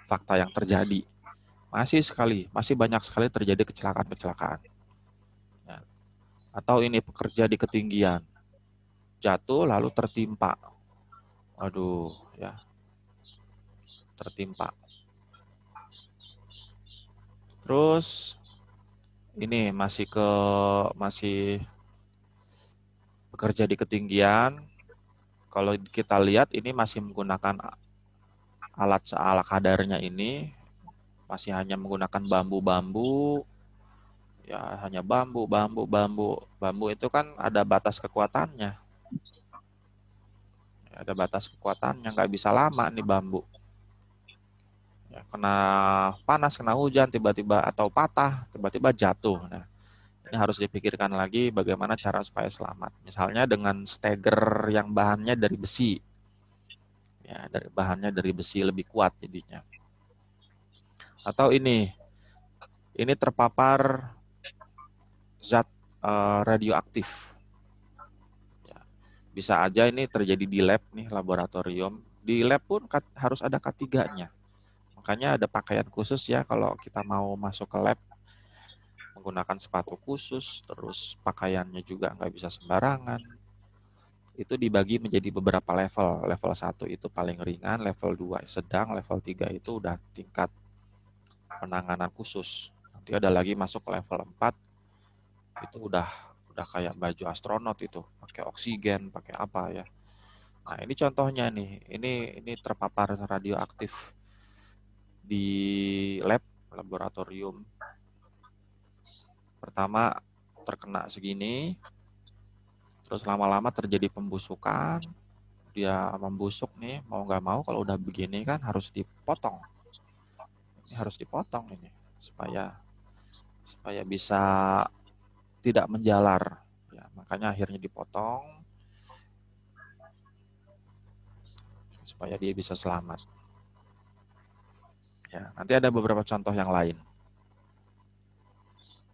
Fakta yang terjadi. Masih banyak sekali terjadi kecelakaan-kecelakaan. Ya. Atau ini pekerja di ketinggian, jatuh lalu tertimpa. Aduh, ya, tertimpa. Terus ini masih bekerja di ketinggian. Kalau kita lihat ini masih menggunakan alat seala kadarnya ini, masih hanya menggunakan bambu-bambu, ya hanya bambu, bambu, bambu. Bambu itu kan ada batas kekuatannya. Ada batas kekuatannya, nggak bisa lama nih bambu. Ya, kena panas, kena hujan, tiba-tiba atau patah, tiba-tiba jatuh. Nah, ini harus dipikirkan lagi bagaimana cara supaya selamat. Misalnya dengan steger yang bahannya dari besi. Ya, bahannya dari besi lebih kuat jadinya. Atau ini terpapar zat radioaktif. Ya, bisa aja ini terjadi di lab nih, laboratorium. Di lab pun harus ada K3-nya. Makanya ada pakaian khusus ya kalau kita mau masuk ke lab, menggunakan sepatu khusus, terus pakaiannya juga nggak bisa sembarangan. Itu dibagi menjadi beberapa level. Level 1 itu paling ringan, level 2 sedang, level 3 itu udah tingkat penanganan khusus. Nanti ada lagi masuk ke level 4, itu udah kayak baju astronot itu, pakai oksigen, pakai apa ya. Nah, ini contohnya nih. Ini terpapar radioaktif di laboratorium. Pertama terkena segini, terus lama-lama terjadi pembusukan, dia membusuk nih, mau nggak mau kalau udah begini kan harus dipotong. Ini harus dipotong ini supaya supaya bisa tidak menjalar. Ya, makanya akhirnya dipotong supaya dia bisa selamat. Ya, nanti ada beberapa contoh yang lain.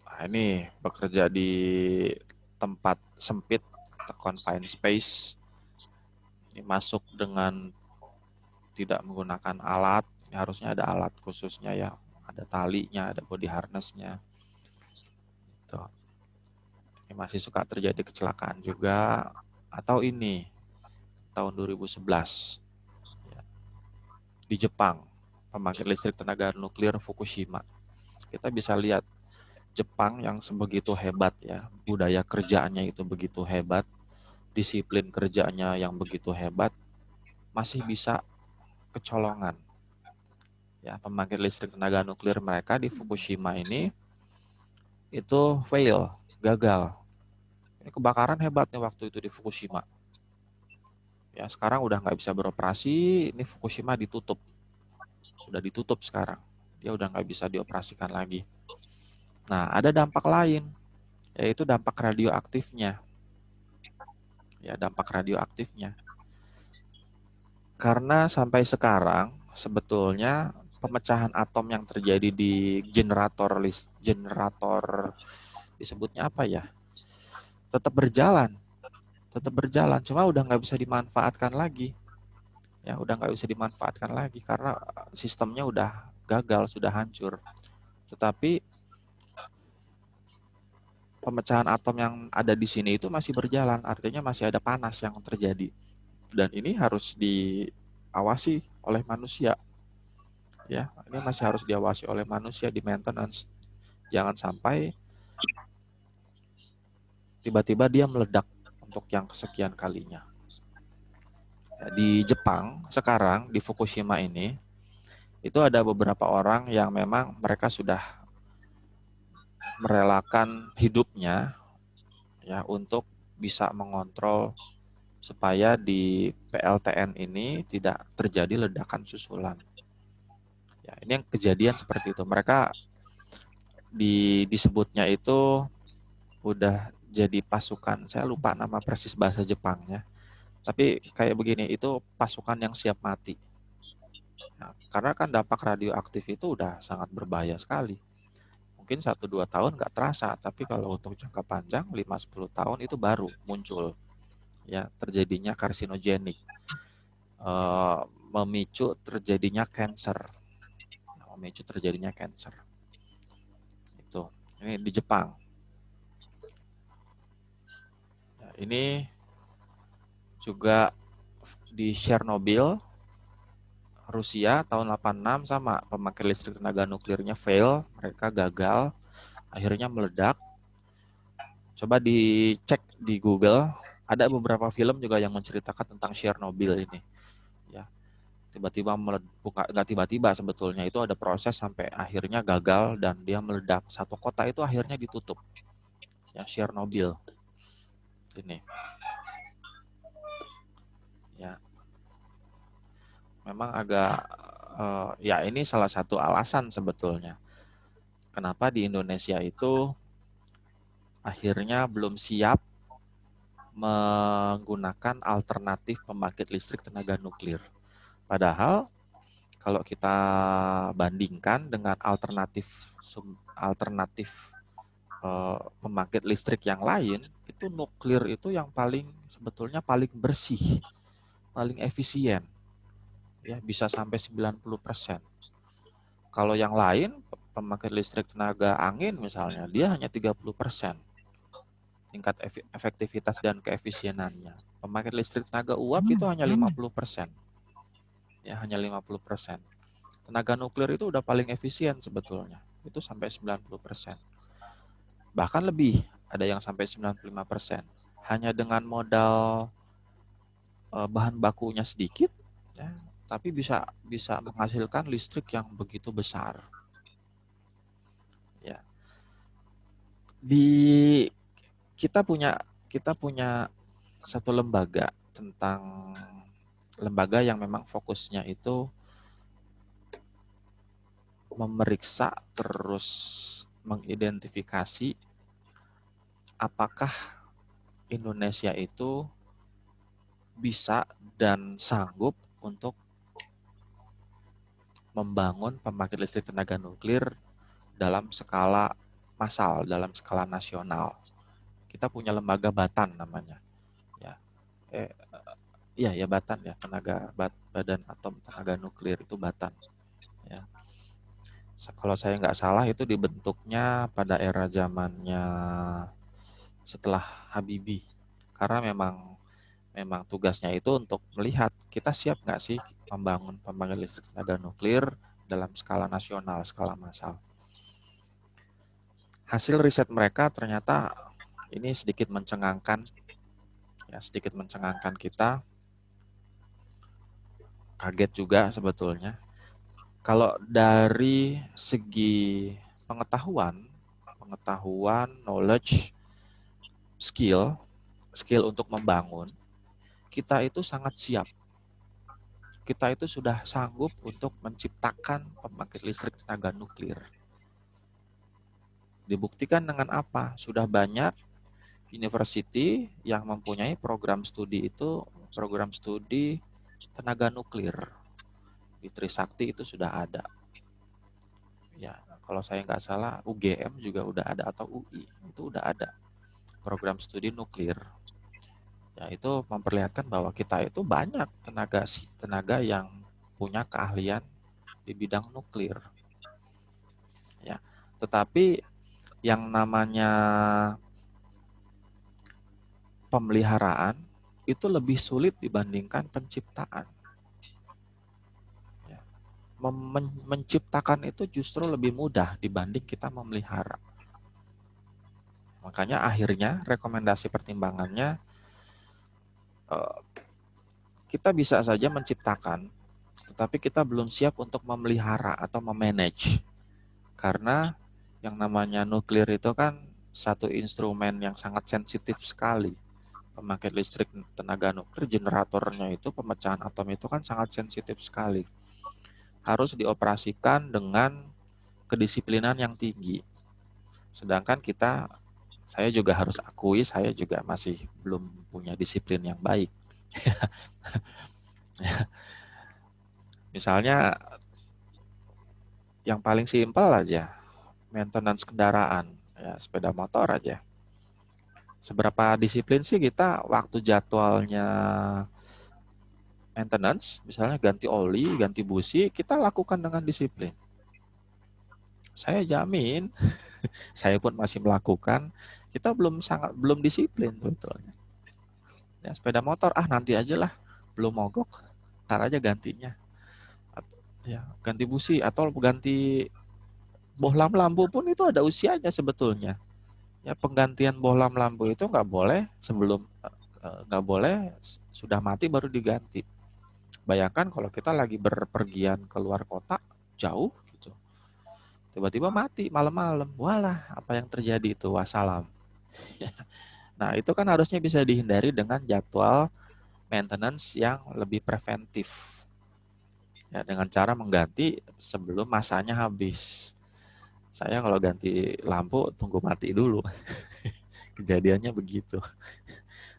Nah, ini bekerja di tempat sempit atau confined space. Ini masuk dengan tidak menggunakan alat. Ini harusnya ada alat khususnya ya, ada talinya, ada body harnessnya. Tuh. Ini masih suka terjadi kecelakaan juga. Atau ini tahun 2011 ya, di Jepang, pembangkit listrik tenaga nuklir Fukushima. Kita bisa lihat Jepang yang sebegitu hebat ya, budaya kerjaannya itu begitu hebat, disiplin kerjanya yang begitu hebat, masih bisa kecolongan. Ya, pembangkit listrik tenaga nuklir mereka di Fukushima ini itu fail, gagal. Ini kebakaran hebatnya waktu itu di Fukushima. Ya, sekarang udah nggak bisa beroperasi, ini Fukushima ditutup. Sudah ditutup sekarang. Dia udah nggak bisa dioperasikan lagi. Nah, ada dampak lain, yaitu dampak radioaktifnya. Ya, dampak radioaktifnya. Karena sampai sekarang sebetulnya pemecahan atom yang terjadi di generator disebutnya apa ya? Tetap berjalan, cuma udah nggak bisa dimanfaatkan lagi. Ya, udah nggak bisa dimanfaatkan lagi karena sistemnya udah gagal, sudah hancur. Tetapi pemecahan atom yang ada di sini itu masih berjalan, artinya masih ada panas yang terjadi. Dan ini harus diawasi oleh manusia. Ya, ini masih harus diawasi oleh manusia, di maintenance. Jangan sampai tiba-tiba dia meledak untuk yang kesekian kalinya. Ya, di Jepang sekarang di Fukushima ini itu ada beberapa orang yang memang mereka sudah merelakan hidupnya ya untuk bisa mengontrol supaya di PLTN ini tidak terjadi ledakan susulan. Ya, ini yang kejadian seperti itu. Mereka disebutnya itu udah jadi pasukan, saya lupa nama persis bahasa Jepangnya, tapi kayak begini, itu pasukan yang siap mati. Nah, karena kan dampak radioaktif itu udah sangat berbahaya sekali. Mungkin 1-2 tahun nggak terasa, tapi kalau untuk jangka panjang 5-10 tahun itu baru muncul ya terjadinya karsinogenik, eh, memicu terjadinya cancer, itu ini di Jepang. Ya, ini juga di Chernobyl Rusia tahun 86 sama, pemakai listrik tenaga nuklirnya fail, mereka gagal, akhirnya meledak. Coba dicek di Google, ada beberapa film juga yang menceritakan tentang Chernobyl ini. Ya, tiba-tiba meledak, nggak tiba-tiba sebetulnya, itu ada proses sampai akhirnya gagal dan dia meledak. Satu kota itu akhirnya ditutup. Ya, Chernobyl. Ini. Ya. Memang agak ya ini salah satu alasan sebetulnya kenapa di Indonesia itu akhirnya belum siap menggunakan alternatif pembangkit listrik tenaga nuklir. Padahal kalau kita bandingkan dengan alternatif pembangkit listrik yang lain, itu nuklir itu yang sebetulnya paling bersih, paling efisien. Ya, bisa sampai 90%. Kalau yang lain, pembangkit listrik tenaga angin misalnya, dia hanya 30% tingkat efektivitas dan keefisienannya. Pembangkit listrik tenaga uap itu hanya 50%. Ya, hanya 50%. Tenaga nuklir itu udah paling efisien sebetulnya. Itu sampai 90%. Bahkan lebih, ada yang sampai 95%. Hanya dengan modal bahan bakunya sedikit, ya, tapi bisa menghasilkan listrik yang begitu besar. Ya. Kita punya satu lembaga yang memang fokusnya itu memeriksa terus mengidentifikasi apakah Indonesia itu bisa dan sanggup untuk membangun pembangkit listrik tenaga nuklir dalam skala massal, dalam skala nasional. Kita punya lembaga Batan namanya. Ya, Batan ya, Badan Atom Tenaga Nuklir itu Batan. Ya. Kalau saya nggak salah itu dibentuknya pada era zamannya setelah Habibie. Karena memang tugasnya itu untuk melihat kita siap nggak sih membangun pembangkit listrik tenaga nuklir dalam skala nasional, skala massal. Hasil riset mereka ternyata ini sedikit mencengangkan, ya, sedikit mencengangkan kita. Kaget juga sebetulnya. Kalau dari segi pengetahuan, knowledge, skill untuk membangun, kita itu sangat siap. Kita itu sudah sanggup untuk menciptakan pembangkit listrik tenaga nuklir. Dibuktikan dengan apa? Sudah banyak university yang mempunyai program studi tenaga nuklir. Di Trisakti itu sudah ada. Ya, kalau saya nggak salah UGM juga udah ada atau UI itu udah ada program studi nuklir. Ya, itu memperlihatkan bahwa kita itu banyak tenaga yang punya keahlian di bidang nuklir. Ya, tetapi yang namanya pemeliharaan itu lebih sulit dibandingkan penciptaan. Ya. Menciptakan itu justru lebih mudah dibanding kita memelihara. Makanya akhirnya rekomendasi pertimbangannya kita bisa saja menciptakan, tetapi kita belum siap untuk memelihara atau memanage. Karena yang namanya nuklir itu kan satu instrumen yang sangat sensitif sekali. Pembangkit listrik tenaga nuklir, generatornya itu, pemecahan atom itu kan sangat sensitif sekali. Harus dioperasikan dengan kedisiplinan yang tinggi. Sedangkan kita saya juga harus akui saya juga masih belum punya disiplin yang baik. Misalnya yang paling simpel aja, maintenance kendaraan, ya sepeda motor aja. Seberapa disiplin sih kita waktu jadwalnya maintenance, misalnya ganti oli, ganti busi, kita lakukan dengan disiplin. Saya jamin, saya pun masih melakukan, kita belum disiplin sebetulnya. Ya, sepeda motor, nanti aja lah, belum mogok, ntar aja gantinya. Ya, ganti busi atau ganti bohlam lampu pun itu ada usianya sebetulnya. Ya, penggantian bohlam lampu itu nggak boleh nggak boleh sudah mati baru diganti. Bayangkan kalau kita lagi berpergian keluar kota jauh gitu, tiba-tiba mati malam-malam, walah apa yang terjadi itu, wassalam. Nah itu kan harusnya bisa dihindari dengan jadwal maintenance yang lebih preventif, ya dengan cara mengganti sebelum masanya habis. Saya kalau ganti lampu tunggu mati dulu. Kejadiannya begitu.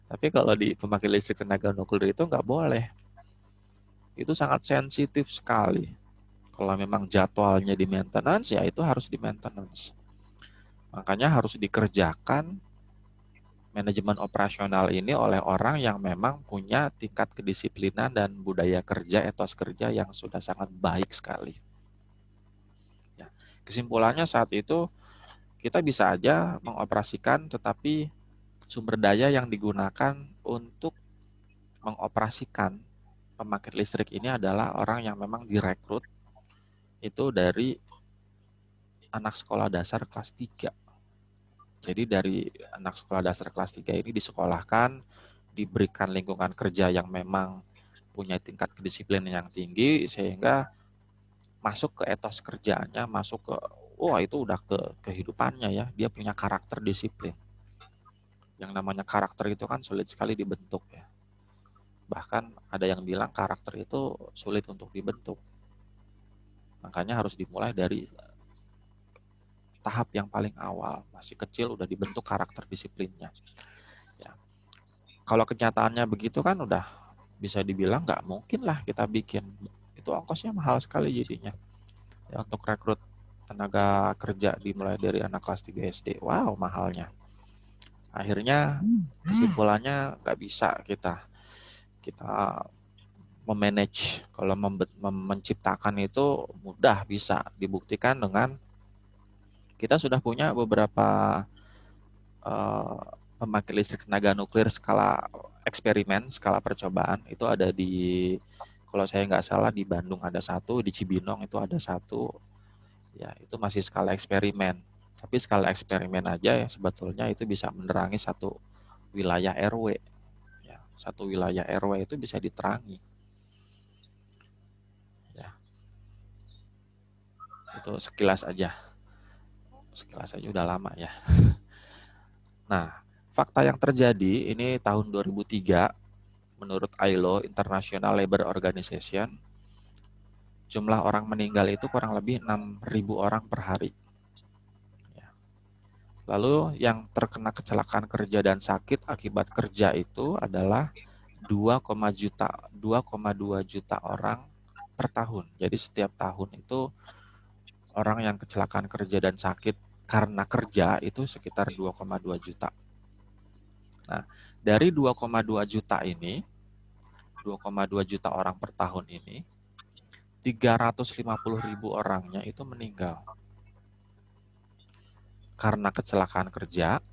Tapi kalau di pembangkit listrik tenaga nuklir itu nggak boleh. Itu sangat sensitif sekali. Kalau memang jadwalnya di maintenance, ya itu harus di maintenance. Makanya harus dikerjakan manajemen operasional ini oleh orang yang memang punya tingkat kedisiplinan dan budaya kerja, etos kerja yang sudah sangat baik sekali. Ya. Kesimpulannya saat itu, kita bisa aja mengoperasikan, tetapi sumber daya yang digunakan untuk mengoperasikan pembangkit listrik ini adalah orang yang memang direkrut itu dari anak sekolah dasar kelas 3. Jadi dari anak sekolah dasar kelas 3 ini disekolahkan, diberikan lingkungan kerja yang memang punya tingkat kedisiplinan yang tinggi, sehingga masuk ke etos kerjanya, masuk ke, wah itu udah ke kehidupannya ya, dia punya karakter disiplin. Yang namanya karakter itu kan sulit sekali dibentuk ya. Bahkan ada yang bilang karakter itu sulit untuk dibentuk. Makanya harus dimulai dari tahap yang paling awal, masih kecil udah dibentuk karakter disiplinnya. Ya. Kalau kenyataannya begitu kan udah bisa dibilang nggak mungkin lah kita bikin. Itu ongkosnya mahal sekali jadinya. Ya, untuk rekrut tenaga kerja dimulai dari anak kelas 3 SD. Wow, mahalnya. Akhirnya kesimpulannya nggak bisa kita memanage. Kalau menciptakan itu mudah, bisa dibuktikan dengan kita sudah punya beberapa pembangkit listrik tenaga nuklir skala eksperimen, skala percobaan. Itu ada di, kalau saya nggak salah di Bandung ada satu, di Cibinong itu ada satu. Ya, itu masih skala eksperimen. Tapi skala eksperimen aja ya sebetulnya itu bisa menerangi satu wilayah RW. Ya, satu wilayah RW itu bisa diterangi. Ya, itu sekilas aja. Sekilas aja udah lama ya. Nah, fakta yang terjadi ini tahun 2003 menurut ILO, International Labour Organization, jumlah orang meninggal itu kurang lebih 6.000 orang per hari. Ya. Lalu yang terkena kecelakaan kerja dan sakit akibat kerja itu adalah 2,2 juta orang per tahun. Jadi setiap tahun itu orang yang kecelakaan kerja dan sakit karena kerja itu sekitar 2,2 juta. Nah, dari 2,2 juta ini, 2,2 juta orang per tahun ini, 350.000 orangnya itu meninggal karena kecelakaan kerja,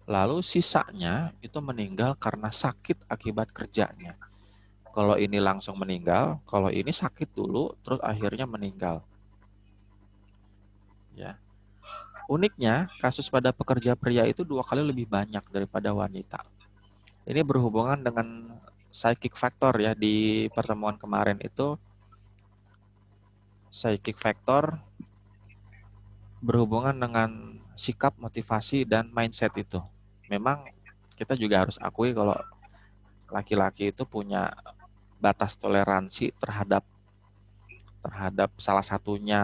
lalu sisanya itu meninggal karena sakit akibat kerjanya. Kalau ini langsung meninggal, kalau ini sakit dulu, terus akhirnya meninggal. Ya. Uniknya, kasus pada pekerja pria itu 2 kali lebih banyak daripada wanita. Ini berhubungan dengan psychic factor ya, di pertemuan kemarin itu psychic factor berhubungan dengan sikap, motivasi, dan mindset itu. Memang kita juga harus akui kalau laki-laki itu punya batas toleransi terhadap salah satunya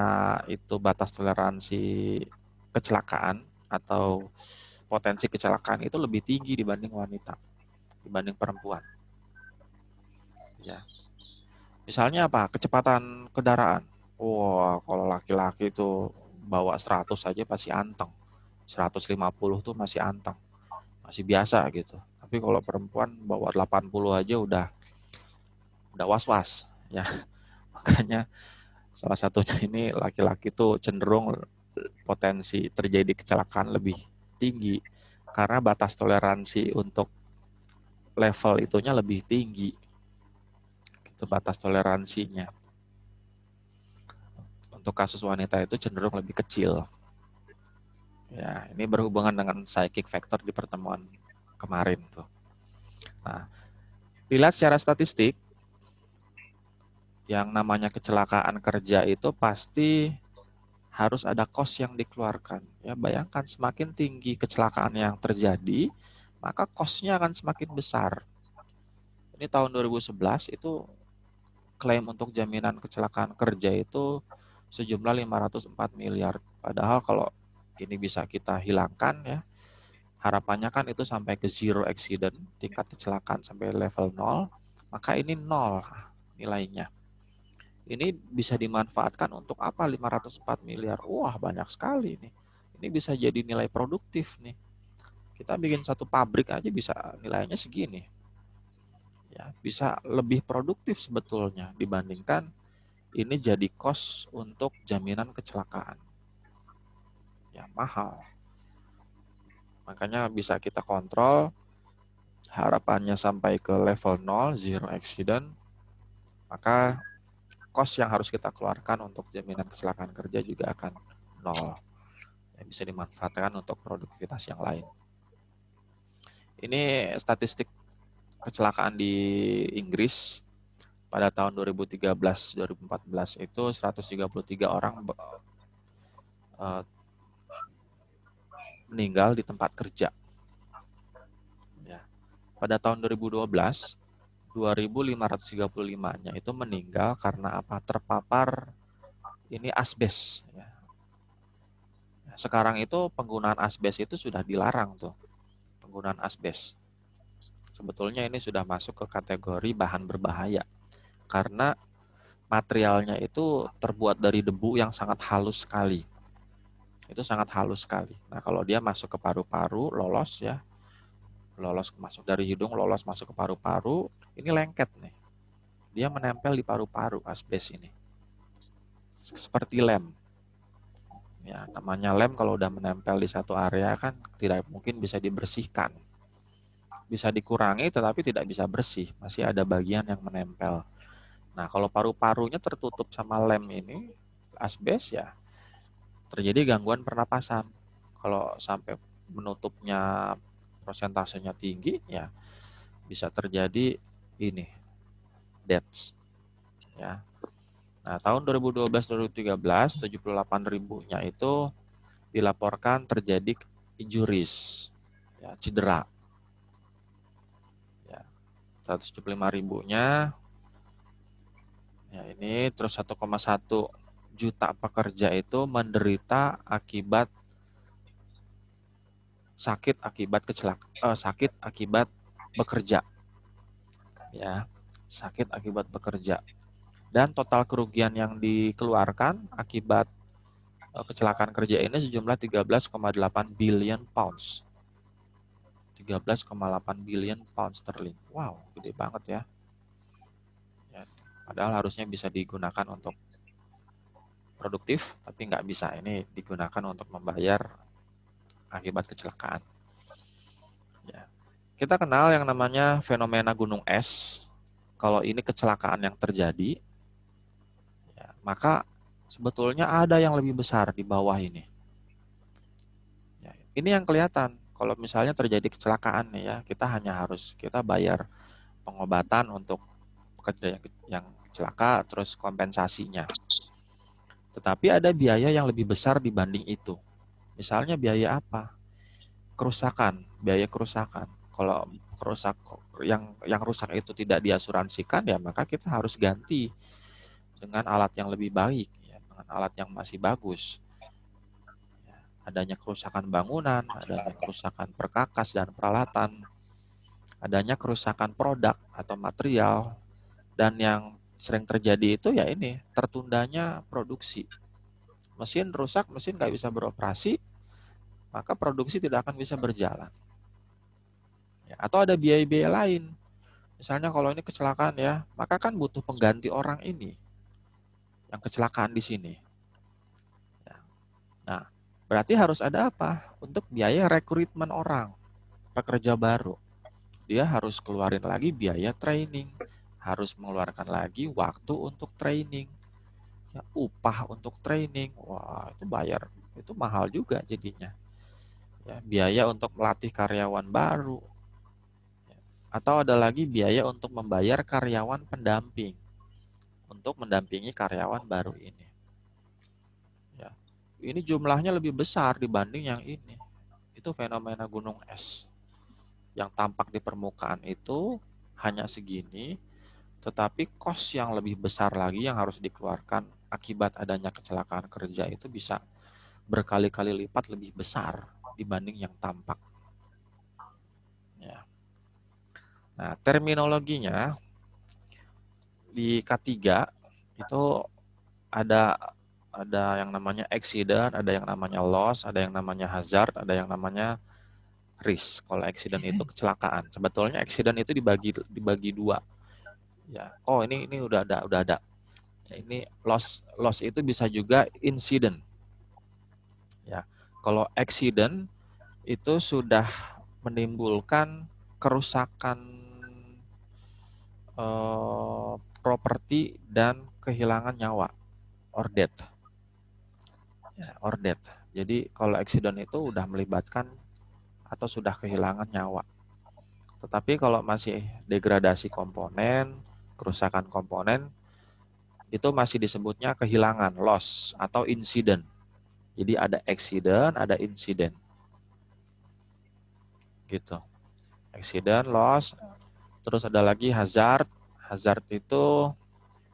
itu batas toleransi kecelakaan atau potensi kecelakaan itu lebih tinggi dibanding wanita, dibanding perempuan. Ya. Misalnya apa? Kecepatan kendaraan. Wah, kalau laki-laki itu bawa 100 saja pasti anteng. 150 tuh masih anteng. Masih biasa gitu. Tapi kalau perempuan bawa 80 aja udah was-was ya. Makanya salah satunya ini laki-laki tuh cenderung potensi terjadi kecelakaan lebih tinggi karena batas toleransi untuk level itunya lebih tinggi. Itu batas toleransinya. Untuk kasus wanita itu cenderung lebih kecil. Ya, ini berhubungan dengan psychic factor di pertemuan kemarin tuh. Nah, dilihat secara statistik, yang namanya kecelakaan kerja itu pasti harus ada cost yang dikeluarkan. Ya, bayangkan semakin tinggi kecelakaan yang terjadi, maka cost-nya akan semakin besar. Ini tahun 2011 itu klaim untuk jaminan kecelakaan kerja itu sejumlah 504 miliar. Padahal kalau ini bisa kita hilangkan ya, harapannya kan itu sampai ke zero accident, tingkat kecelakaan sampai level 0, maka ini 0 nilainya. Ini bisa dimanfaatkan untuk apa 504 miliar? Wah, banyak sekali nih. Ini bisa jadi nilai produktif nih. Kita bikin satu pabrik aja bisa nilainya segini. Ya, bisa lebih produktif sebetulnya dibandingkan ini jadi cost untuk jaminan kecelakaan. Ya, mahal. Makanya bisa kita kontrol, harapannya sampai ke level 0, zero accident, maka cost yang harus kita keluarkan untuk jaminan kecelakaan kerja juga akan 0. Ya, bisa dimanfaatkan untuk produktivitas yang lain. Ini statistik kecelakaan di Inggris pada tahun 2013-2014 itu 133 orang meninggal di tempat kerja. Ya. Pada tahun 2012, 2.535-nya itu meninggal karena apa? Terpapar ini asbes. Ya. Sekarang itu penggunaan asbes itu sudah dilarang tuh, penggunaan asbes. Sebetulnya ini sudah masuk ke kategori bahan berbahaya karena materialnya itu terbuat dari debu yang sangat halus sekali. Itu sangat halus sekali. Nah, kalau dia masuk ke paru-paru, lolos ya, lolos masuk dari hidung, lolos masuk ke paru-paru, ini lengket nih. Dia menempel di paru-paru asbes ini. Seperti lem. Ya, namanya lem kalau udah menempel di satu area kan tidak mungkin bisa dibersihkan. Bisa dikurangi tetapi tidak bisa bersih, masih ada bagian yang menempel. Nah, kalau paru-parunya tertutup sama lem ini, asbes ya, terjadi gangguan pernapasan. Kalau sampai menutupnya prosentasenya tinggi, ya bisa terjadi ini, deaths. Ya. Nah, tahun 2012-2013, 78.000-nya itu dilaporkan terjadi injuries, ya, cedera. 175.000-nya ya ini, terus 1,1 juta pekerja itu menderita akibat sakit akibat sakit akibat bekerja. Ya, sakit akibat bekerja. Dan total kerugian yang dikeluarkan akibat kecelakaan kerja ini sejumlah 13,8 billion pounds. 13,8 billion pounds sterling. Wow, gede banget ya. Padahal harusnya bisa digunakan untuk produktif, tapi nggak bisa. Ini digunakan untuk membayar akibat kecelakaan. Ya. Kita kenal yang namanya fenomena gunung es. Kalau ini kecelakaan yang terjadi, ya, maka sebetulnya ada yang lebih besar di bawah ini. Ya, ini yang kelihatan. Kalau misalnya terjadi kecelakaan nih ya, kita bayar pengobatan untuk pekerja yang celaka, terus kompensasinya. Tetapi ada biaya yang lebih besar dibanding itu. Misalnya biaya apa? Biaya kerusakan. Kalau yang rusak itu tidak diasuransikan, ya maka kita harus ganti dengan alat yang lebih baik, ya, dengan alat yang masih bagus. adanya kerusakan bangunan, adanya kerusakan perkakas dan peralatan, adanya kerusakan produk atau material, dan yang sering terjadi itu ya ini, tertundanya produksi. Mesin rusak, mesin nggak bisa beroperasi, maka produksi tidak akan bisa berjalan. Ya, atau ada biaya-biaya lain. Misalnya kalau ini kecelakaan ya, maka kan butuh pengganti orang ini yang kecelakaan di sini. Ya. Nah, berarti harus ada apa? Untuk biaya rekrutmen orang, pekerja baru. Dia harus keluarin lagi biaya training, harus mengeluarkan lagi waktu untuk training, ya, upah untuk training. Wah, itu bayar, itu mahal juga jadinya. Ya, biaya untuk melatih karyawan baru. Ya. Atau ada lagi biaya untuk membayar karyawan pendamping untuk mendampingi karyawan baru ini. Ya. Ini jumlahnya lebih besar dibanding yang ini. Itu fenomena gunung es. Yang tampak di permukaan itu hanya segini, tetapi cost yang lebih besar lagi yang harus dikeluarkan akibat adanya kecelakaan kerja itu bisa berkali-kali lipat lebih besar dibanding yang tampak. Ya. Nah, terminologinya di K3 itu ada yang namanya accident, ada yang namanya loss, ada yang namanya hazard, ada yang namanya risk. Kalau accident itu kecelakaan. Sebetulnya accident itu dibagi dua. Ya. Oh, ini udah ada. Ya, ini loss itu bisa juga incident. Ya. Kalau accident itu sudah menimbulkan kerusakan properti dan kehilangan nyawa, or death. Ya, or death. Jadi kalau accident itu udah melibatkan atau sudah kehilangan nyawa. Tetapi kalau masih degradasi komponen, kerusakan komponen, itu masih disebutnya kehilangan, loss, atau incident. Jadi ada accident, ada incident. Gitu. Accident, loss, terus ada lagi hazard. Hazard itu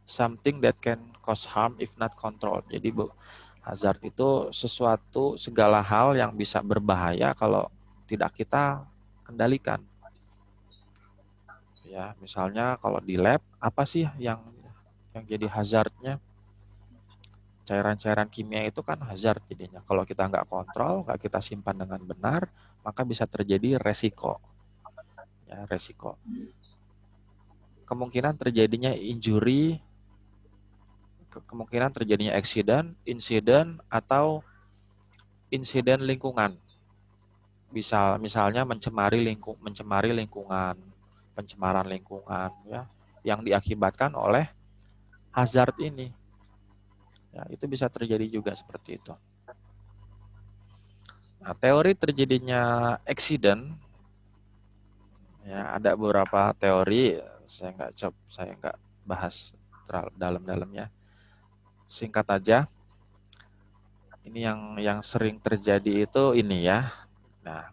something that can cause harm if not controlled. Jadi hazard itu sesuatu, segala hal yang bisa berbahaya kalau tidak kita kendalikan. Ya, misalnya kalau di lab, apa sih yang jadi hazardnya? Cairan-cairan kimia itu kan hazard jadinya. Kalau kita nggak kontrol, nggak kita simpan dengan benar, maka bisa terjadi resiko. Ya, resiko. Kemungkinan terjadinya injury, kemungkinan terjadinya accident, insiden, atau insiden lingkungan. Misalnya mencemari lingkungan, pencemaran lingkungan, ya, yang diakibatkan oleh hazard ini. Ya, itu bisa terjadi juga seperti itu. Nah, teori terjadinya accident, ya, ada beberapa teori, saya nggak bahas terlalu dalam-dalamnya. Singkat aja, ini yang sering terjadi itu ini ya. Nah,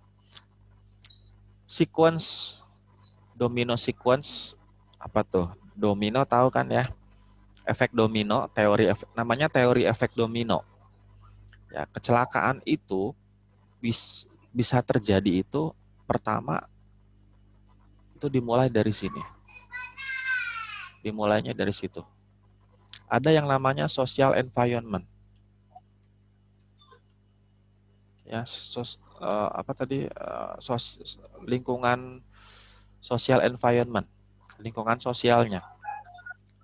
domino sequence, apa tuh? Domino tahu kan ya? Efek domino, namanya teori efek domino. Ya, kecelakaan itu bisa terjadi itu pertama itu dimulai dari sini. Dimulainya dari situ. Ada yang namanya social environment. Ya, lingkungan social environment, lingkungan sosialnya.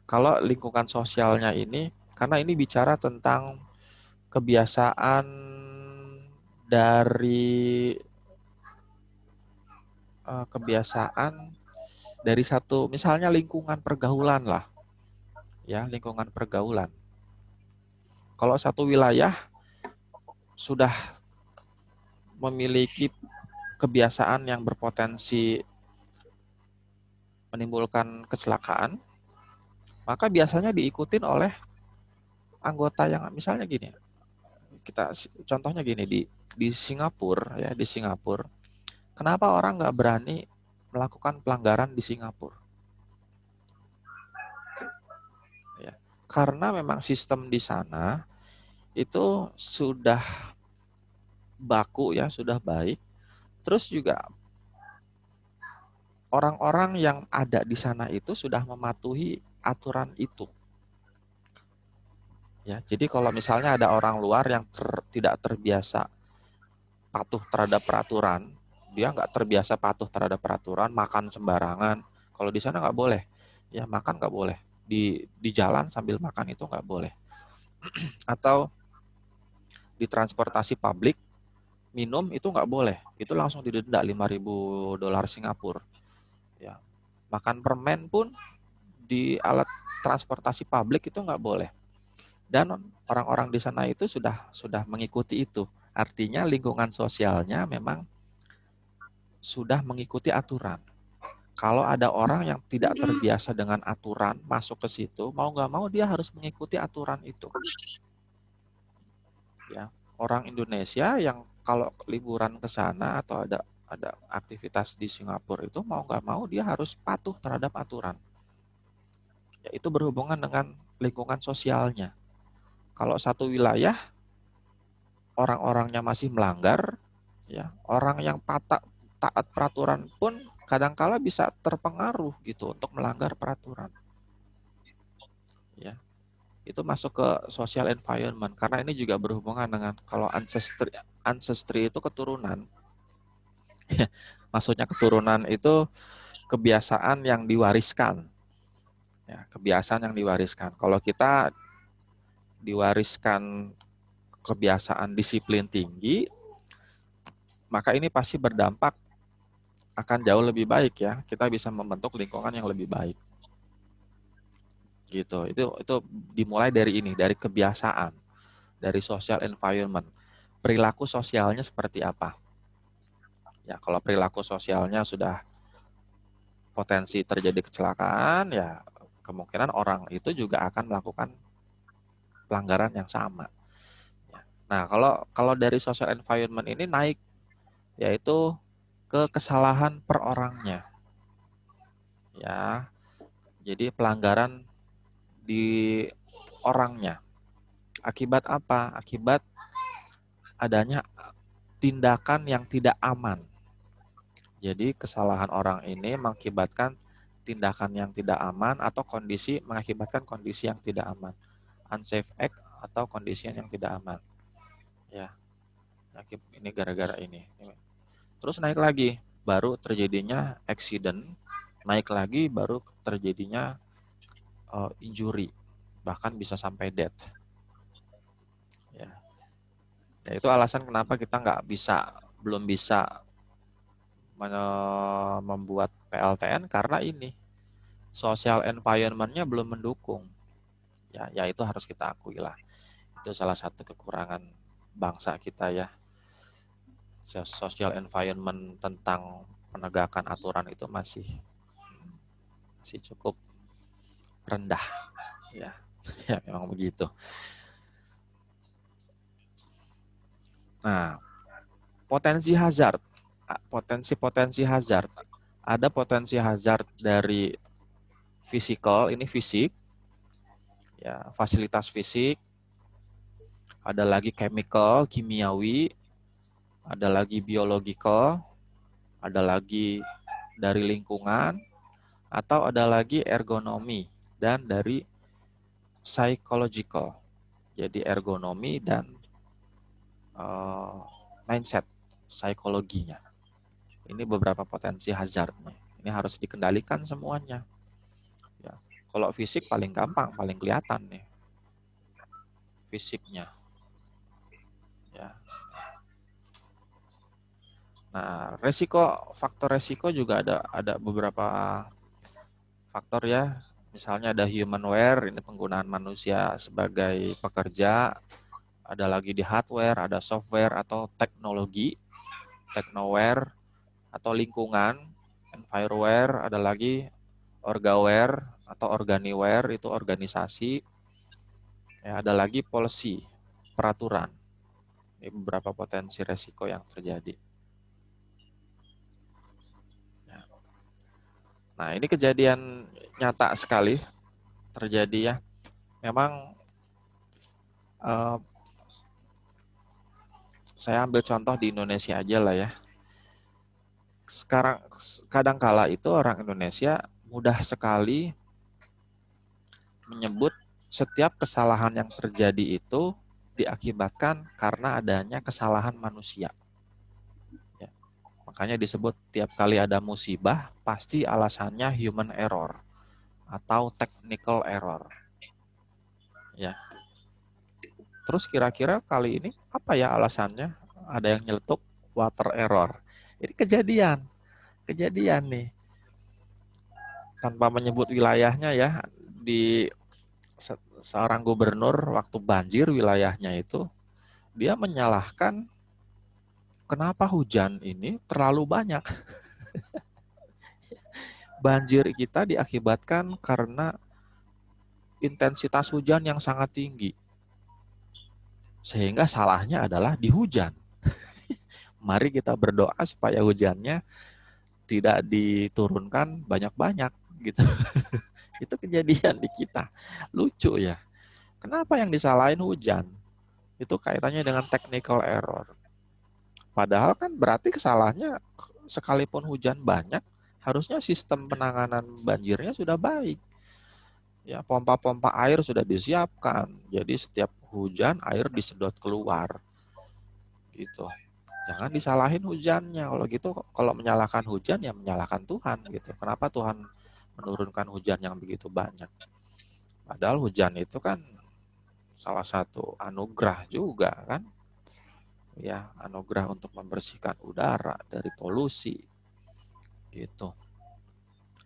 Kalau lingkungan sosialnya ini, karena ini bicara tentang kebiasaan dari satu, misalnya lingkungan pergaulan lah, ya, lingkungan pergaulan. Kalau satu wilayah sudah memiliki kebiasaan yang berpotensi menimbulkan kecelakaan, maka biasanya diikutin oleh anggota yang misalnya gini. Contohnya gini, di Singapura, ya, di Singapura, kenapa orang nggak berani melakukan pelanggaran di Singapura? Ya, karena memang sistem di sana itu sudah baku ya, sudah baik. Terus juga orang-orang yang ada di sana itu sudah mematuhi aturan itu. Ya, jadi kalau misalnya ada orang luar yang tidak terbiasa patuh terhadap peraturan, dia nggak terbiasa patuh terhadap peraturan, makan sembarangan. Kalau di sana nggak boleh, ya makan nggak boleh. Di jalan sambil makan itu nggak boleh. Atau di transportasi publik, minum itu nggak boleh. Itu langsung didenda 5.000 dolar Singapura. Ya, makan permen pun di alat transportasi publik itu nggak boleh. Dan orang-orang di sana itu sudah mengikuti itu. Artinya lingkungan sosialnya memang sudah mengikuti aturan. Kalau ada orang yang tidak terbiasa dengan aturan masuk ke situ, mau nggak mau dia harus mengikuti aturan itu. Ya, orang Indonesia yang kalau liburan ke sana atau ada aktivitas di Singapura itu mau nggak mau dia harus patuh terhadap aturan. Ya, itu berhubungan dengan lingkungan sosialnya. Kalau satu wilayah orang-orangnya masih melanggar, ya orang yang taat peraturan pun kadangkala bisa terpengaruh gitu untuk melanggar peraturan. Ya, itu masuk ke social environment karena ini juga berhubungan dengan kalau ancestry itu keturunan. Maksudnya keturunan itu kebiasaan yang diwariskan. Ya, kebiasaan yang diwariskan. Kalau kita diwariskan kebiasaan disiplin tinggi, maka ini pasti berdampak akan jauh lebih baik ya. Kita bisa membentuk lingkungan yang lebih baik. Gitu. Itu dimulai dari ini, dari kebiasaan, dari social environment. Perilaku sosialnya seperti apa? Ya, kalau perilaku sosialnya sudah potensi terjadi kecelakaan, ya kemungkinan orang itu juga akan melakukan pelanggaran yang sama. Nah, kalau dari social environment ini naik, yaitu ke kesalahan per orangnya. Ya, jadi pelanggaran di orangnya. Akibat apa? Akibat adanya tindakan yang tidak aman. Jadi kesalahan orang ini mengakibatkan tindakan yang tidak aman atau kondisi mengakibatkan kondisi yang tidak aman. Unsafe act atau kondisi yang tidak aman. Ya, ini gara-gara ini. Terus naik lagi, baru terjadinya accident, naik lagi baru terjadinya injury, bahkan bisa sampai death. Ya. Ya, itu alasan kenapa kita belum bisa membuat PLTN karena ini social environment-nya belum mendukung. Ya itu harus kita akui lah. Itu salah satu kekurangan bangsa kita ya. Social environment tentang penegakan aturan itu masih cukup rendah ya. Ya memang begitu. Nah, potensi hazard. Potensi hazard. Ada potensi hazard dari physical, ini fisik, ya fasilitas fisik, ada lagi chemical, kimiawi, ada lagi biological, ada lagi dari lingkungan, atau ada lagi ergonomi dan dari psychological. Jadi ergonomi dan mindset, psikologinya. Ini beberapa potensi hazardnya. Ini harus dikendalikan semuanya. Ya. Kalau fisik paling gampang, paling kelihatan nih fisiknya. Ya. Nah, faktor resiko juga ada beberapa faktor ya. Misalnya ada humanware, ini penggunaan manusia sebagai pekerja. Ada lagi di hardware, ada software atau teknologi, technoware atau lingkungan, enviroware, ada lagi orgaware atau organiware, itu organisasi. Ya, ada lagi policy, peraturan. Ini beberapa potensi resiko yang terjadi. Ya. Nah, ini kejadian nyata sekali terjadi ya. Memang saya ambil contoh di Indonesia aja lah ya. Sekarang kadangkala itu orang Indonesia mudah sekali menyebut setiap kesalahan yang terjadi itu diakibatkan karena adanya kesalahan manusia. Ya. Makanya disebut tiap kali ada musibah, pasti alasannya human error atau technical error. Ya. Terus kira-kira kali ini apa ya alasannya? Ada yang nyeletuk water error. Ini kejadian nih. Tanpa menyebut wilayahnya ya, di seorang gubernur waktu banjir wilayahnya itu, dia menyalahkan kenapa hujan ini terlalu banyak. Banjir kita diakibatkan karena intensitas hujan yang sangat tinggi. Sehingga salahnya adalah di hujan. Mari kita berdoa supaya hujannya tidak diturunkan banyak-banyak gitu. Itu kejadian di kita. Lucu ya. Kenapa yang disalahin hujan? Itu kaitannya dengan technical error. Padahal kan berarti kesalahannya sekalipun hujan banyak, harusnya sistem penanganan banjirnya sudah baik. Ya, pompa-pompa air sudah disiapkan. Jadi setiap hujan air disedot keluar. Gitu. Jangan disalahin hujannya. Kalau gitu, kalau menyalahkan hujan ya menyalahkan Tuhan gitu. Kenapa Tuhan menurunkan hujan yang begitu banyak? Padahal hujan itu kan salah satu anugerah juga kan. Ya, anugerah untuk membersihkan udara dari polusi. Gitu.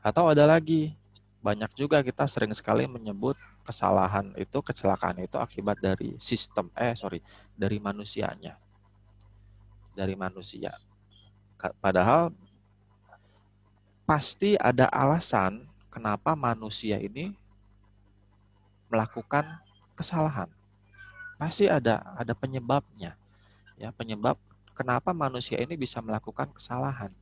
Atau ada lagi, banyak juga kita sering sekali menyebut kesalahan itu, kecelakaan itu akibat dari dari manusianya. Dari manusia. Padahal pasti ada alasan kenapa manusia ini melakukan kesalahan. Pasti ada penyebabnya. Ya, penyebab kenapa manusia ini bisa melakukan kesalahan.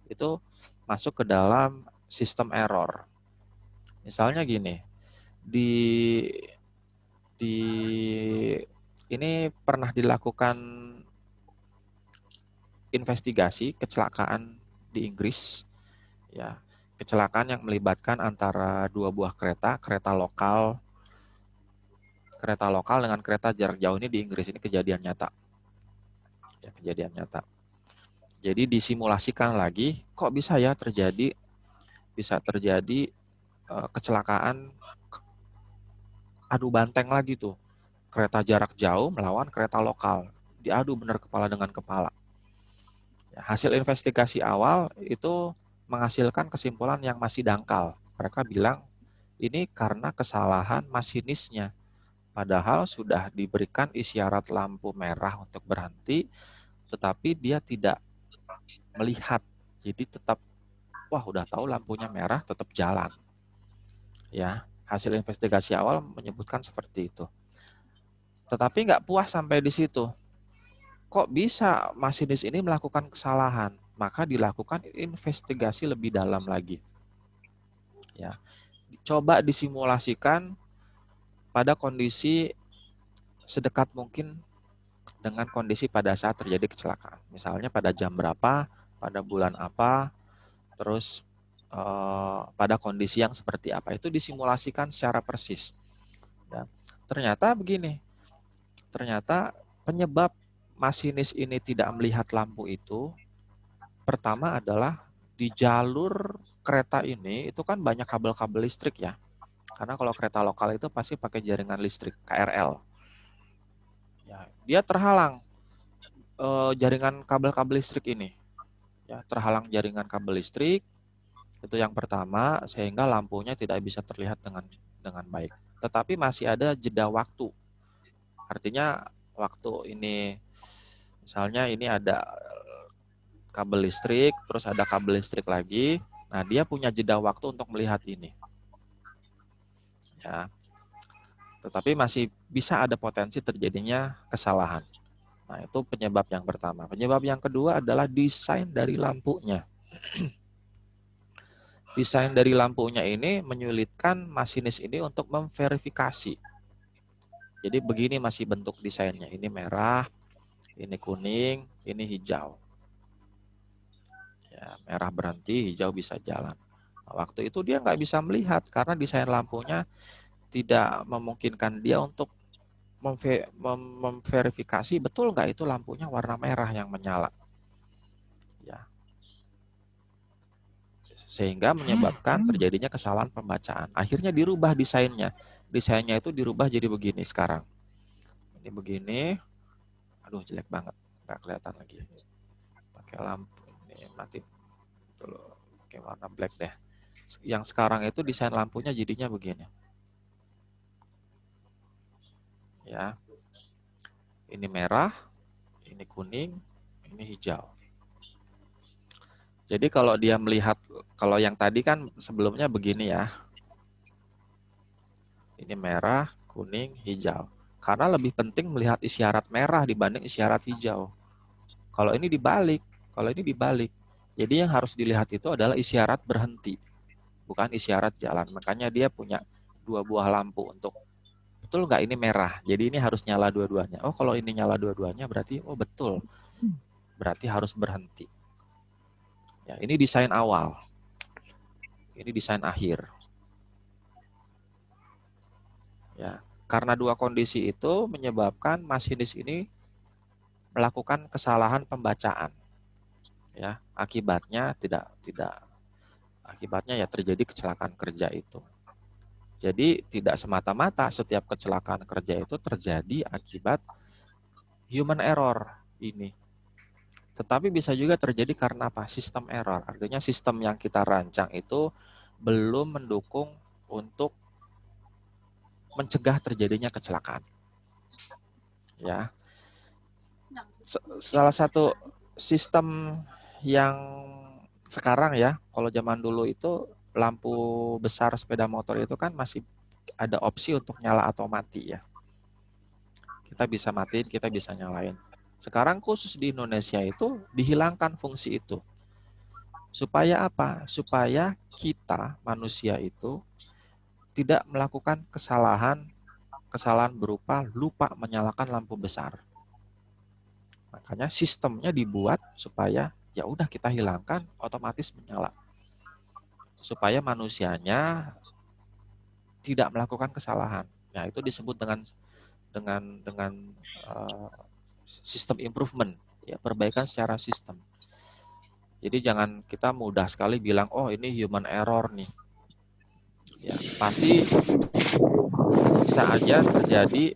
Itu masuk ke dalam sistem error. Misalnya gini, di ini pernah dilakukan investigasi kecelakaan di Inggris, ya, kecelakaan yang melibatkan antara dua buah kereta lokal dengan kereta jarak jauh ini di Inggris. Ini kejadian nyata, ya, kejadian nyata. Jadi disimulasikan lagi, kok bisa ya terjadi kecelakaan adu banteng lagi tuh, kereta jarak jauh melawan kereta lokal, diadu benar kepala dengan kepala. Ya, hasil investigasi awal itu menghasilkan kesimpulan yang masih dangkal. Mereka bilang ini karena kesalahan masinisnya. Padahal sudah diberikan isyarat lampu merah untuk berhenti, tetapi dia tidak melihat. Jadi tetap, udah tahu lampunya merah, tetap jalan. Ya, hasil investigasi awal menyebutkan seperti itu. Tetapi nggak puas sampai di situ. Kok bisa masinis ini melakukan kesalahan? Maka dilakukan investigasi lebih dalam lagi. Ya, coba disimulasikan pada kondisi sedekat mungkin dengan kondisi pada saat terjadi kecelakaan. Misalnya pada jam berapa, pada bulan apa, terus pada kondisi yang seperti apa. Itu disimulasikan secara persis. Ya. Ternyata begini, ternyata penyebab masinis ini tidak melihat lampu itu, pertama adalah di jalur kereta ini itu kan banyak kabel-kabel listrik ya. Karena kalau kereta lokal itu pasti pakai jaringan listrik, KRL. Ya, dia terhalang jaringan kabel-kabel listrik ini. Ya, terhalang jaringan kabel listrik, itu yang pertama, sehingga lampunya tidak bisa terlihat dengan baik. Tetapi masih ada jeda waktu. Artinya waktu ini, misalnya ini ada kabel listrik, terus ada kabel listrik lagi. Nah, dia punya jeda waktu untuk melihat ini. Ya. Tetapi masih bisa ada potensi terjadinya kesalahan. Nah, itu penyebab yang pertama. Penyebab yang kedua adalah desain dari lampunya. Desain dari lampunya ini menyulitkan masinis ini untuk memverifikasi. Jadi begini masih bentuk desainnya. Ini merah, Ini kuning, ini hijau. Ya, merah berhenti, hijau bisa jalan. Nah, waktu itu dia nggak bisa melihat karena desain lampunya tidak memungkinkan dia untuk memverifikasi betul nggak itu lampunya warna merah yang menyala. Ya, sehingga menyebabkan terjadinya kesalahan pembacaan. Akhirnya dirubah desainnya. Desainnya itu dirubah jadi begini sekarang. Ini begini. Aduh, jelek banget. Nggak kelihatan lagi. Pakai lampu. Ini mati dulu. Pakai warna black deh. Yang sekarang itu desain lampunya jadinya begini. Ya. Ini merah, ini kuning, ini hijau. Jadi kalau dia melihat, kalau yang tadi kan sebelumnya begini ya. Ini merah, kuning, hijau. Karena lebih penting melihat isyarat merah dibanding isyarat hijau. Kalau ini dibalik. Jadi yang harus dilihat itu adalah isyarat berhenti, bukan isyarat jalan. Makanya dia punya 2 buah lampu untuk betul nggak ini merah. Jadi ini harus nyala dua-duanya. Oh, kalau ini nyala dua-duanya berarti oh betul. Berarti harus berhenti. Ya, ini desain awal. Ini desain akhir. Ya, karena 2 kondisi itu menyebabkan masinis ini melakukan kesalahan pembacaan. Ya, akibatnya akibatnya ya terjadi kecelakaan kerja itu. Jadi tidak semata-mata setiap kecelakaan kerja itu terjadi akibat human error ini. Tetapi bisa juga terjadi karena apa? Sistem error. Artinya sistem yang kita rancang itu belum mendukung untuk mencegah terjadinya kecelakaan. Ya. Salah satu sistem yang sekarang ya, kalau zaman dulu itu lampu besar sepeda motor itu kan masih ada opsi untuk nyala atau mati ya. Kita bisa matiin, kita bisa nyalain. Sekarang khusus di Indonesia itu dihilangkan fungsi itu. Supaya apa? Supaya kita manusia itu tidak melakukan kesalahan berupa lupa menyalakan lampu besar. Makanya sistemnya dibuat supaya ya udah kita hilangkan otomatis menyala. Supaya manusianya tidak melakukan kesalahan. Nah, itu disebut dengan sistem improvement, ya, perbaikan secara sistem. Jadi jangan kita mudah sekali bilang, oh ini human error nih. Ya, pasti bisa aja terjadi,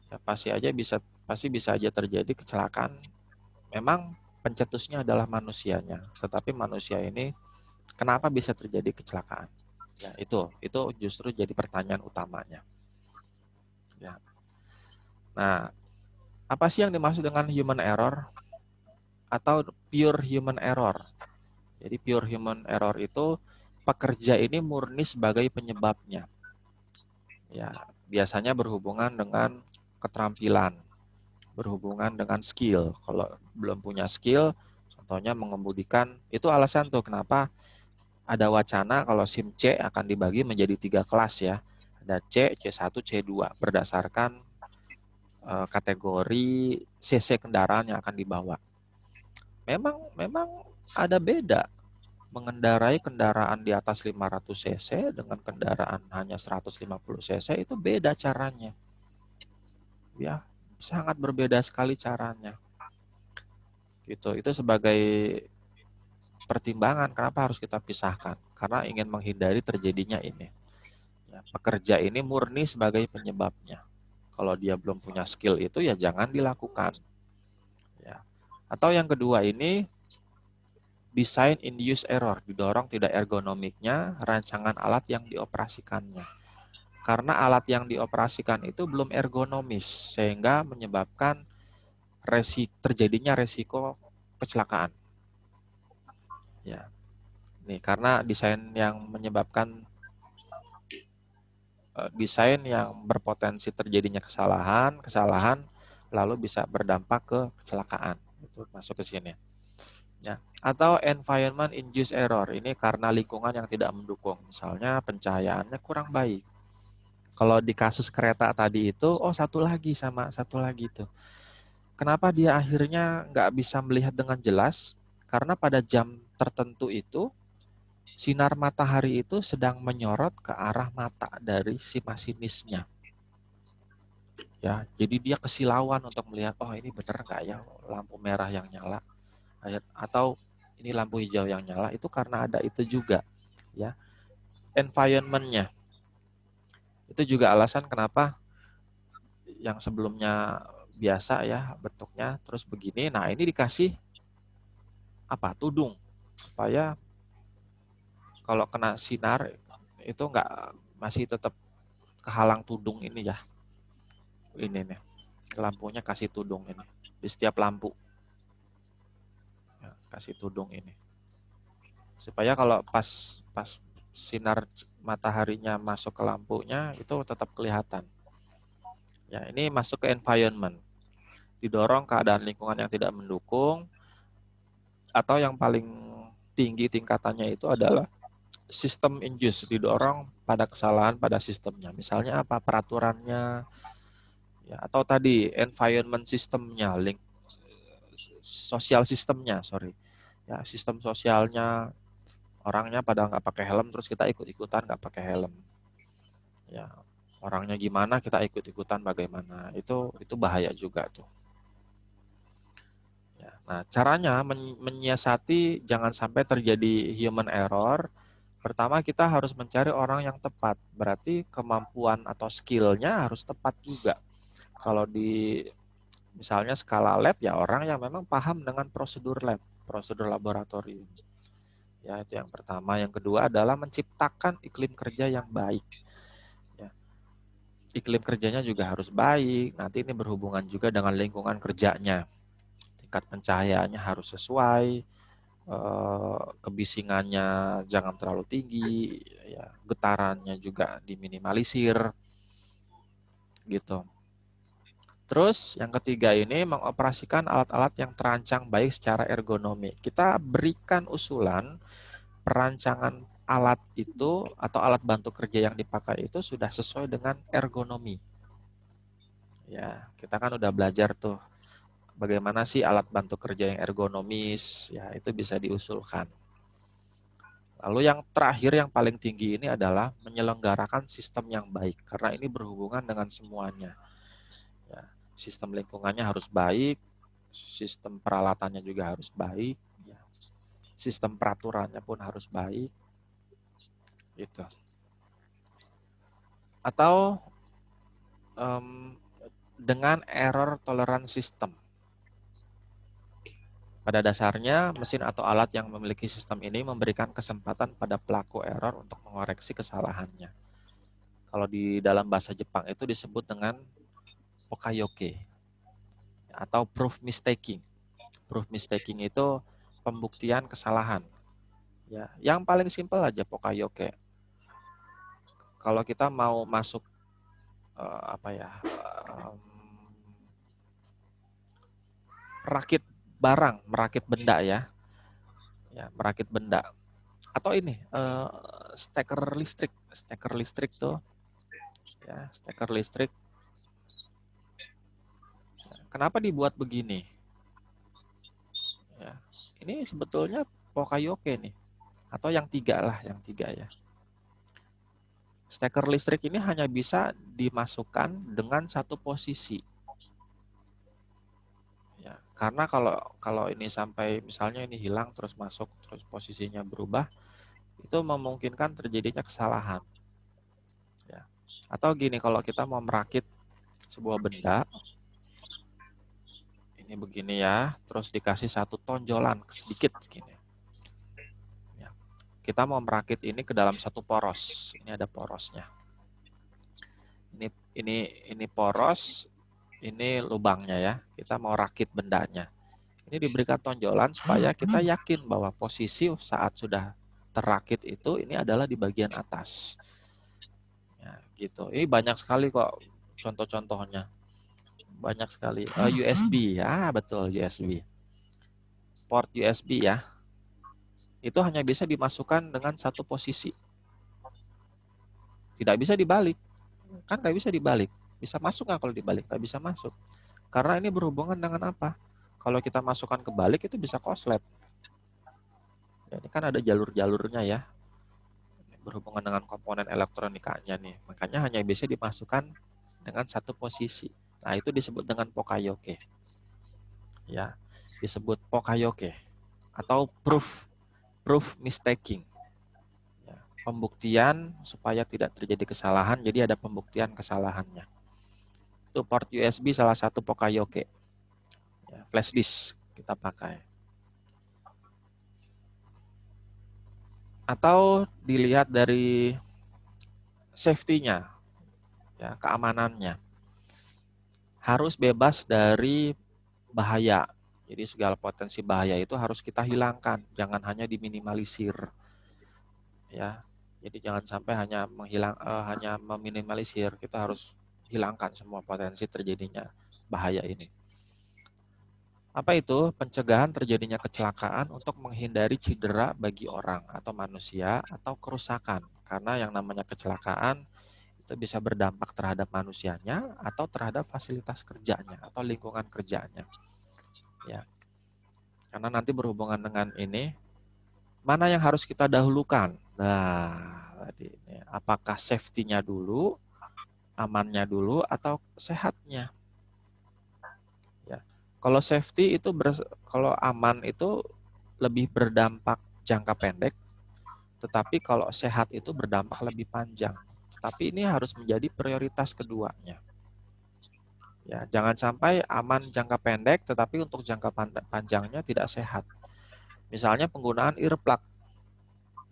ya, pasti bisa aja terjadi kecelakaan. Memang pencetusnya adalah manusianya, tetapi manusia ini kenapa bisa terjadi kecelakaan? Ya, itu justru jadi pertanyaan utamanya. Ya. Nah, apa sih yang dimaksud dengan human error atau pure human error? Jadi pure human error itu pekerja ini murni sebagai penyebabnya. Ya, biasanya berhubungan dengan keterampilan, berhubungan dengan skill. Kalau belum punya skill, contohnya mengemudikan, itu alasan tuh kenapa ada wacana kalau SIM C akan dibagi menjadi 3 kelas ya. Ada C, C1, C2 berdasarkan kategori CC kendaraan yang akan dibawa. Memang ada beda mengendarai kendaraan di atas 500 cc dengan kendaraan hanya 150 cc itu beda caranya. Ya, sangat berbeda sekali caranya. Gitu. Itu sebagai pertimbangan kenapa harus kita pisahkan. Karena ingin menghindari terjadinya ini. Ya, pekerja ini murni sebagai penyebabnya. Kalau dia belum punya skill itu ya jangan dilakukan. Ya. Atau yang kedua ini design induced error, didorong tidak ergonomiknya rancangan alat yang dioperasikannya. Karena alat yang dioperasikan itu belum ergonomis, sehingga menyebabkan terjadinya resiko kecelakaan. Ya, nih karena desain yang menyebabkan desain yang berpotensi terjadinya kesalahan lalu bisa berdampak ke kecelakaan. Itu masuk ke sini. Ya. Atau environment induced error, ini karena lingkungan yang tidak mendukung, misalnya pencahayaannya kurang baik. Kalau di kasus kereta tadi itu, oh satu lagi sama satu lagi itu. Kenapa dia akhirnya nggak bisa melihat dengan jelas? Karena pada jam tertentu itu, sinar matahari itu sedang menyorot ke arah mata dari si masinisnya. Ya, jadi dia kesilauan untuk melihat, oh ini bener nggak ya lampu merah yang nyala, atau ini lampu hijau yang nyala. Itu karena ada itu juga, ya, environment-nya. Itu juga alasan kenapa yang sebelumnya biasa ya bentuknya terus begini. Nah ini dikasih apa? Tudung, supaya kalau kena sinar itu nggak, masih tetap kehalang tudung ini ya. Ini nih, lampunya kasih tudung ini di setiap lampu. Ya, kasih tudung ini. Supaya kalau pas sinar mataharinya masuk ke lampunya itu tetap kelihatan. Ya, ini masuk ke environment. Didorong keadaan lingkungan yang tidak mendukung, atau yang paling tinggi tingkatannya itu adalah sistem induce, didorong pada kesalahan pada sistemnya. Misalnya apa? Peraturannya, ya, atau tadi environment sistemnya, sosial sistemnya, sorry. Ya, sistem sosialnya, orangnya pada nggak pakai helm, terus kita ikut-ikutan nggak pakai helm. Ya, orangnya gimana, kita ikut-ikutan bagaimana. Itu bahaya juga tuh. Ya, nah, caranya menyiasati jangan sampai terjadi human error. Pertama, kita harus mencari orang yang tepat. Berarti kemampuan atau skill-nya harus tepat juga. Kalau di misalnya skala lab, ya orang yang memang paham dengan prosedur lab, prosedur laboratorium. Ya, itu yang pertama. Yang kedua adalah menciptakan iklim kerja yang baik. Ya, iklim kerjanya juga harus baik. Nanti ini berhubungan juga dengan lingkungan kerjanya. Tingkat pencahayaannya harus sesuai, kebisingannya jangan terlalu tinggi, ya, getarannya juga diminimalisir, gitu. Terus yang ketiga ini mengoperasikan alat-alat yang terancang baik secara ergonomi. Kita berikan usulan perancangan alat itu atau alat bantu kerja yang dipakai itu sudah sesuai dengan ergonomi. Ya, kita kan udah belajar tuh bagaimana sih alat bantu kerja yang ergonomis, ya itu bisa diusulkan. Lalu yang terakhir yang paling tinggi ini adalah menyelenggarakan sistem yang baik, karena ini berhubungan dengan semuanya. Ya, sistem lingkungannya harus baik, sistem peralatannya juga harus baik, ya. Sistem peraturannya pun harus baik, gitu. Atau dengan error tolerance system. Pada dasarnya, mesin atau alat yang memiliki sistem ini memberikan kesempatan pada pelaku error untuk mengoreksi kesalahannya. Kalau di dalam bahasa Jepang itu disebut dengan okayoke atau proof mistaking. Proof mistaking itu pembuktian kesalahan. Ya, yang paling simpel aja pokayoke. Kalau kita mau masuk rakit barang, merakit benda ya, merakit benda. Atau ini steker listrik tuh, ya, steker listrik. Kenapa dibuat begini? Ya, ini sebetulnya pokayoke nih, atau yang tiga ya. Steker listrik ini hanya bisa dimasukkan dengan satu posisi. Ya, karena kalau ini sampai misalnya ini hilang terus masuk terus posisinya berubah, itu memungkinkan terjadinya kesalahan. Ya. Atau gini, kalau kita mau merakit sebuah benda, ini begini ya, terus dikasih satu tonjolan sedikit gini. Ya. Kita mau merakit ini ke dalam satu poros. Ini ada porosnya. Ini poros. Ini lubangnya ya, kita mau rakit bendanya. Ini diberikan tonjolan supaya kita yakin bahwa posisi saat sudah terrakit itu ini adalah di bagian atas. Ya, gitu. Ini banyak sekali kok contoh-contohnya. Banyak sekali. USB ya, betul USB. Port USB ya. Itu hanya bisa dimasukkan dengan satu posisi. Tidak bisa dibalik. Kan nggak bisa dibalik. Bisa masuk nggak kalau dibalik? Nggak bisa masuk. Karena ini berhubungan dengan apa? Kalau kita masukkan kebalik itu bisa koslet. Ya, ini kan ada jalur-jalurnya ya. Berhubungan dengan komponen elektronikanya nih. Makanya hanya bisa dimasukkan dengan satu posisi. Nah, itu disebut dengan Poka-yoke. Ya, disebut Poka-yoke atau proof mistaking. Ya, pembuktian supaya tidak terjadi kesalahan, jadi ada pembuktian kesalahannya. Itu port USB salah satu Poka-yoke. Ya, flash disk kita pakai. Atau dilihat dari safety-nya, ya, keamanannya. Harus bebas dari bahaya. Jadi segala potensi bahaya itu harus kita hilangkan, jangan hanya diminimalisir. Ya. Jadi jangan sampai hanya hanya meminimalisir, kita harus hilangkan semua potensi terjadinya bahaya ini. Apa itu? Pencegahan terjadinya kecelakaan untuk menghindari cedera bagi orang atau manusia atau kerusakan. Karena yang namanya kecelakaan itu bisa berdampak terhadap manusianya atau terhadap fasilitas kerjanya atau lingkungan kerjanya. Ya. Karena nanti berhubungan dengan ini, mana yang harus kita dahulukan? Nah, tadi ini, apakah safety-nya dulu, amannya dulu, atau sehatnya? Ya. Kalau safety itu, kalau aman itu lebih berdampak jangka pendek, tetapi kalau sehat itu berdampak lebih panjang. Tapi ini harus menjadi prioritas keduanya. Ya, jangan sampai aman jangka pendek, tetapi untuk jangka panjangnya tidak sehat. Misalnya penggunaan earplug.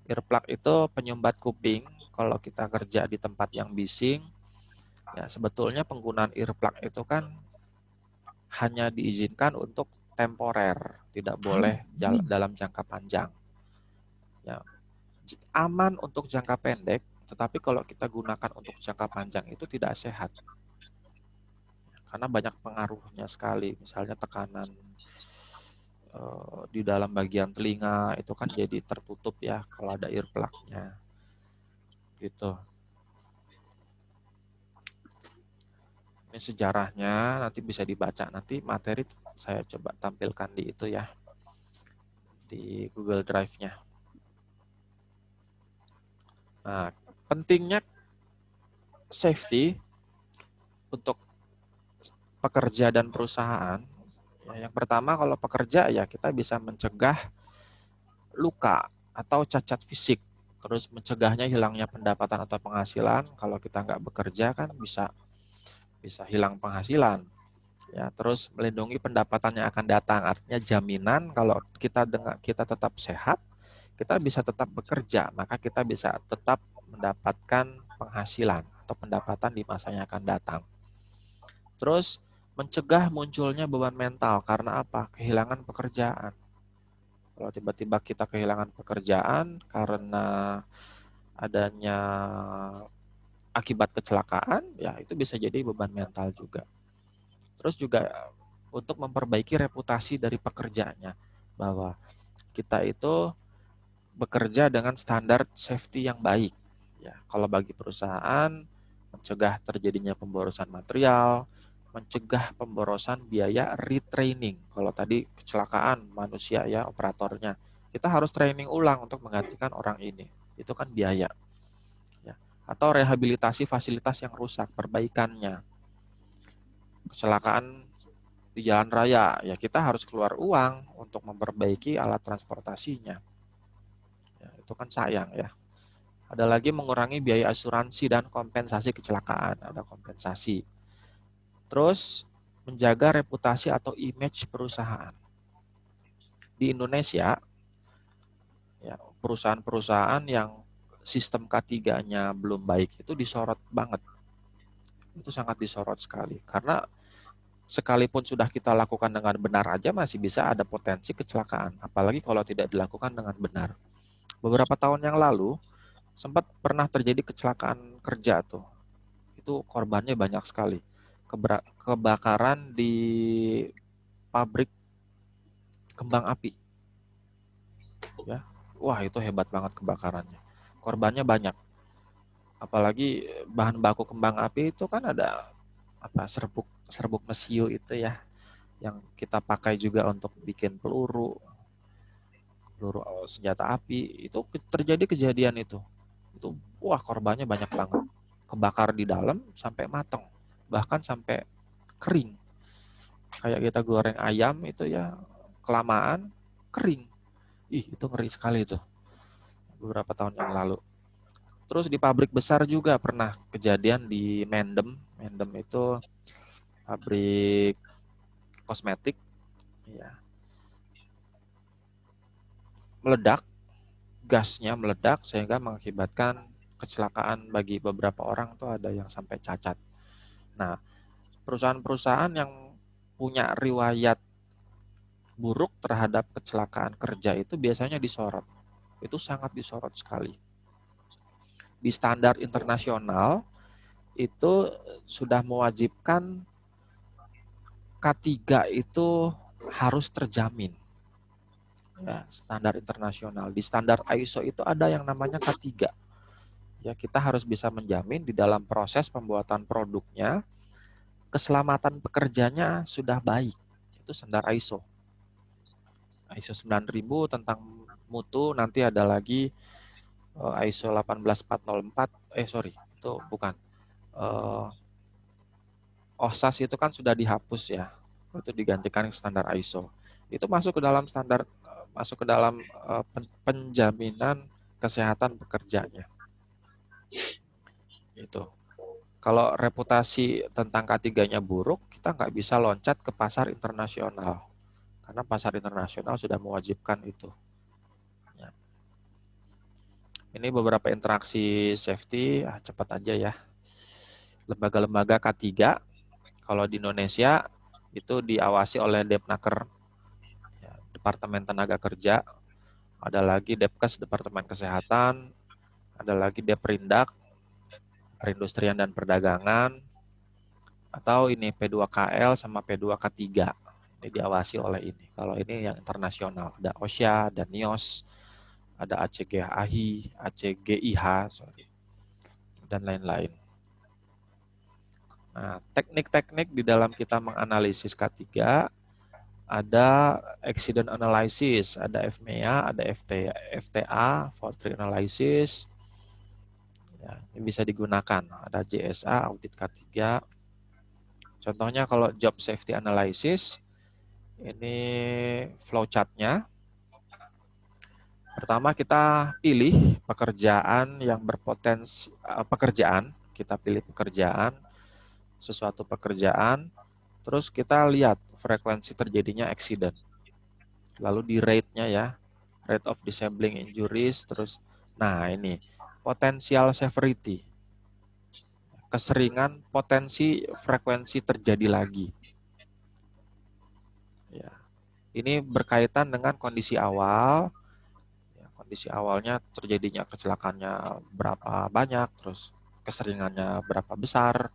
Earplug itu penyumbat kuping. Kalau kita kerja di tempat yang bising, ya sebetulnya penggunaan earplug itu kan hanya diizinkan untuk temporer, tidak boleh dalam jangka panjang. Ya, aman untuk jangka pendek, tetapi kalau kita gunakan untuk jangka panjang itu tidak sehat. Karena banyak pengaruhnya sekali, misalnya tekanan di dalam bagian telinga itu kan jadi tertutup ya kalau ada earplug-nya. Gitu. Ini sejarahnya nanti bisa dibaca, nanti materi saya coba tampilkan di itu ya, di Google Drive-nya. Nah, pentingnya safety untuk pekerja dan perusahaan. Ya, yang pertama kalau pekerja ya kita bisa mencegah luka atau cacat fisik. Terus mencegahnya hilangnya pendapatan atau penghasilan. Kalau kita nggak bekerja kan bisa hilang penghasilan. Ya, terus melindungi pendapatan yang akan datang. Artinya jaminan kalau kita tetap sehat, kita bisa tetap bekerja, maka kita bisa tetap mendapatkan penghasilan atau pendapatan di masa yang akan datang. Terus mencegah munculnya beban mental karena apa? Kehilangan pekerjaan. Kalau tiba-tiba kita kehilangan pekerjaan karena adanya akibat kecelakaan, ya itu bisa jadi beban mental juga. Terus juga untuk memperbaiki reputasi dari pekerjaannya, bahwa kita itu bekerja dengan standar safety yang baik. Ya, kalau bagi perusahaan, mencegah terjadinya pemborosan material, mencegah pemborosan biaya retraining. Kalau tadi kecelakaan manusia ya operatornya, kita harus training ulang untuk menggantikan orang ini. Itu kan biaya. Ya. Atau rehabilitasi fasilitas yang rusak, perbaikannya. Kecelakaan di jalan raya, ya kita harus keluar uang untuk memperbaiki alat transportasinya. Ya, itu kan sayang ya. Ada lagi mengurangi biaya asuransi dan kompensasi kecelakaan, ada kompensasi. Terus menjaga reputasi atau image perusahaan. Di Indonesia, ya, perusahaan-perusahaan yang sistem K3-nya belum baik itu disorot banget. Itu sangat disorot sekali. Karena sekalipun sudah kita lakukan dengan benar aja masih bisa ada potensi kecelakaan. Apalagi kalau tidak dilakukan dengan benar. Beberapa tahun yang lalu, sempat pernah terjadi kecelakaan kerja tuh. Itu korbannya banyak sekali. Kebakaran di pabrik kembang api. Ya. Wah, itu hebat banget kebakarannya. Korbannya banyak. Apalagi bahan baku kembang api itu kan ada serbuk serbuk mesiu itu ya, yang kita pakai juga untuk bikin peluru peluru senjata api. Itu terjadi kejadian itu wah, korbannya banyak banget, kebakar di dalam sampai mateng, bahkan sampai kering. Kayak kita goreng ayam itu ya, kelamaan kering. Itu ngeri sekali itu beberapa tahun yang lalu. Terus di pabrik besar juga pernah kejadian di Mendem. Mendem itu pabrik kosmetik, ya, meledak, gasnya meledak sehingga mengakibatkan kecelakaan bagi beberapa orang tuh ada yang sampai cacat. Nah, perusahaan-perusahaan yang punya riwayat buruk terhadap kecelakaan kerja itu biasanya disorot. Itu sangat disorot sekali. Di standar internasional itu sudah mewajibkan K3 itu harus terjamin. Ya, standar internasional. Di standar ISO itu ada yang namanya K3. Ya, kita harus bisa menjamin di dalam proses pembuatan produknya keselamatan pekerjanya sudah baik. Itu standar ISO. ISO 9000 tentang mutu, nanti ada lagi ISO 18404, itu bukan. OHSAS itu kan sudah dihapus ya. Itu digantikan standar ISO. Itu masuk ke dalam standar, masuk ke dalam penjaminan kesehatan pekerjanya. Itu. Kalau reputasi tentang K3-nya buruk, kita nggak bisa loncat ke pasar internasional. Karena pasar internasional sudah mewajibkan itu. Ya. Ini beberapa interaksi safety, cepat aja ya. Lembaga-lembaga K3, kalau di Indonesia itu diawasi oleh Depnaker, ya, Departemen Tenaga Kerja, ada lagi Depkes, Departemen Kesehatan, ada lagi Deprindak, Perindustrian dan Perdagangan, atau ini P2KL sama P2K3. Ini diawasi oleh ini. Kalau ini yang internasional, ada OSHA, ada NIOS, ada ACGHI, dan lain-lain. Nah, teknik-teknik di dalam kita menganalisis K3 ada accident analysis, ada FMEA, ada FTA, fault analysis. Ya, ini bisa digunakan. Ada JSA, audit K3. Contohnya kalau job safety analysis, ini flowchart-nya. Pertama kita pilih pekerjaan yang berpotensi, kita pilih sesuatu pekerjaan, terus kita lihat frekuensi terjadinya accident. Lalu di rate-nya ya, rate of disabling injuries, terus nah ini potential severity, keseringan potensi frekuensi terjadi lagi. Ya. Ini berkaitan dengan kondisi awal. Ya, kondisi awalnya terjadinya kecelakaannya berapa banyak, terus keseringannya berapa besar.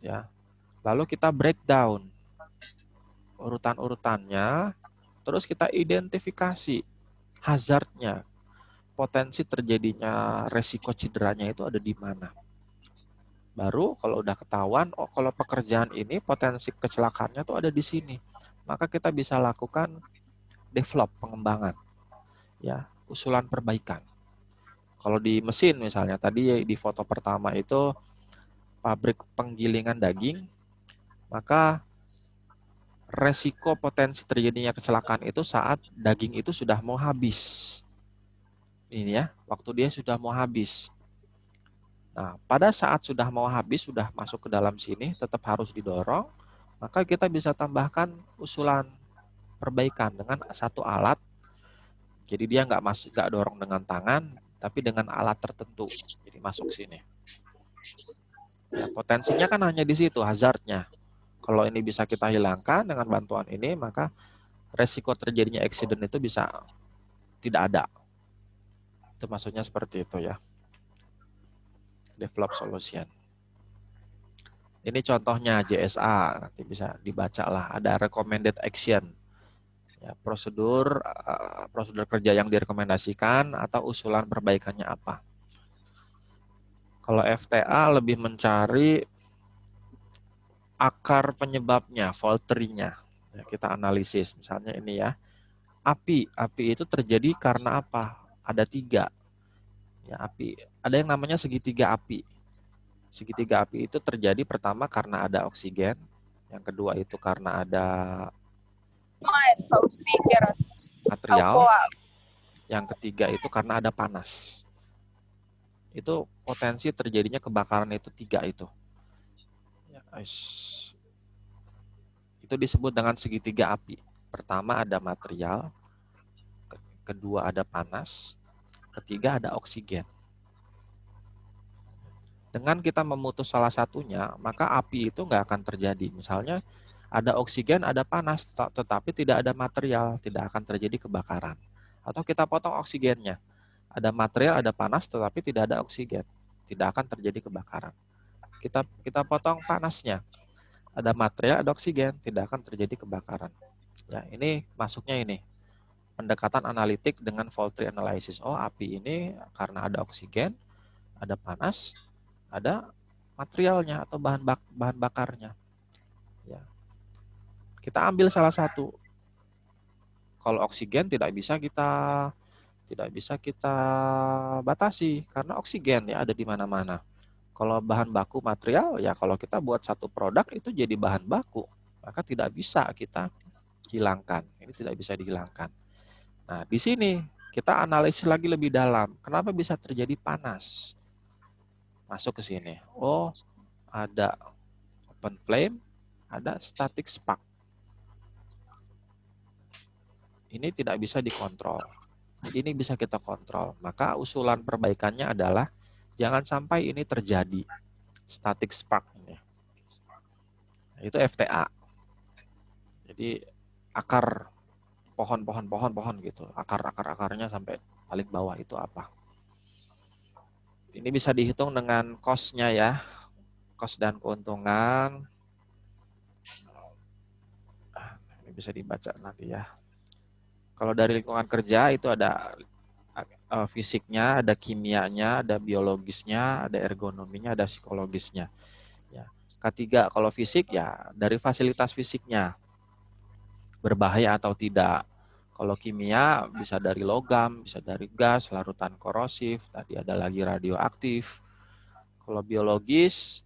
Ya. Lalu kita breakdown urutan-urutannya, terus kita identifikasi hazardnya, potensi terjadinya resiko cederanya itu ada di mana. Baru kalau udah ketahuan, oh kalau pekerjaan ini potensi kecelakaannya tuh ada di sini, maka kita bisa lakukan develop, pengembangan, ya, usulan perbaikan. Kalau di mesin misalnya, tadi di foto pertama itu pabrik penggilingan daging, maka resiko potensi terjadinya kecelakaan itu saat daging itu sudah mau habis. Ini ya, waktu dia sudah mau habis. Nah, pada saat sudah mau habis, sudah masuk ke dalam sini, tetap harus didorong, maka kita bisa tambahkan usulan perbaikan dengan satu alat. Jadi dia nggak dorong dengan tangan, tapi dengan alat tertentu. Jadi masuk sini. Ya, potensinya kan hanya di situ, hazardnya. Kalau ini bisa kita hilangkan dengan bantuan ini, maka resiko terjadinya accident itu bisa tidak ada. Itu maksudnya seperti itu ya. Develop solution. Ini contohnya JSA, nanti bisa dibaca lah. Ada recommended action, ya, prosedur kerja yang direkomendasikan atau usulan perbaikannya apa. Kalau FTA lebih mencari akar penyebabnya, fault-nya. Ya, kita analisis, misalnya ini ya, api itu terjadi karena apa? Ada 3. Ya, api. Ada yang namanya segitiga api. Segitiga api itu terjadi pertama karena ada oksigen, yang kedua itu karena ada material, yang ketiga itu karena ada panas. Itu potensi terjadinya kebakaran itu 3 itu. Ya, itu disebut dengan segitiga api. Pertama ada material, kedua ada panas, ketiga ada oksigen. Dengan kita memutus salah satunya, maka api itu nggak akan terjadi. Misalnya ada oksigen, ada panas, tetapi tidak ada material, tidak akan terjadi kebakaran. Atau kita potong oksigennya, ada material, ada panas, tetapi tidak ada oksigen, tidak akan terjadi kebakaran. Kita potong panasnya, ada material, ada oksigen, tidak akan terjadi kebakaran. Ya, ini masuknya ini pendekatan analitik dengan fault tree analysis. Oh, api ini karena ada oksigen, ada panas, ada materialnya atau bahan bakarnya. Ya. Kita ambil salah satu. Kalau oksigen tidak bisa kita batasi karena oksigen ya ada di mana-mana. Kalau bahan baku material ya kalau kita buat satu produk itu jadi bahan baku, maka tidak bisa kita hilangkan. Ini tidak bisa dihilangkan. Nah, di sini kita analisis lagi lebih dalam. Kenapa bisa terjadi panas? Masuk ke sini. Oh, ada open flame, ada static spark. Ini tidak bisa dikontrol. Ini bisa kita kontrol. Maka usulan perbaikannya adalah jangan sampai ini terjadi. Static spark ini. Itu FTA. Jadi akar pohon gitu. Akar-akarnya sampai paling bawah itu apa? Ini bisa dihitung dengan cost-nya ya. Cost dan keuntungan. Ini bisa dibaca nanti ya. Kalau dari lingkungan kerja itu ada fisiknya, ada kimianya, ada biologisnya, ada ergonominya, ada psikologisnya. Ya. Ketiga, kalau fisik ya dari fasilitas fisiknya, berbahaya atau tidak. Kalau kimia bisa dari logam, bisa dari gas, larutan korosif, tadi ada lagi radioaktif. Kalau biologis,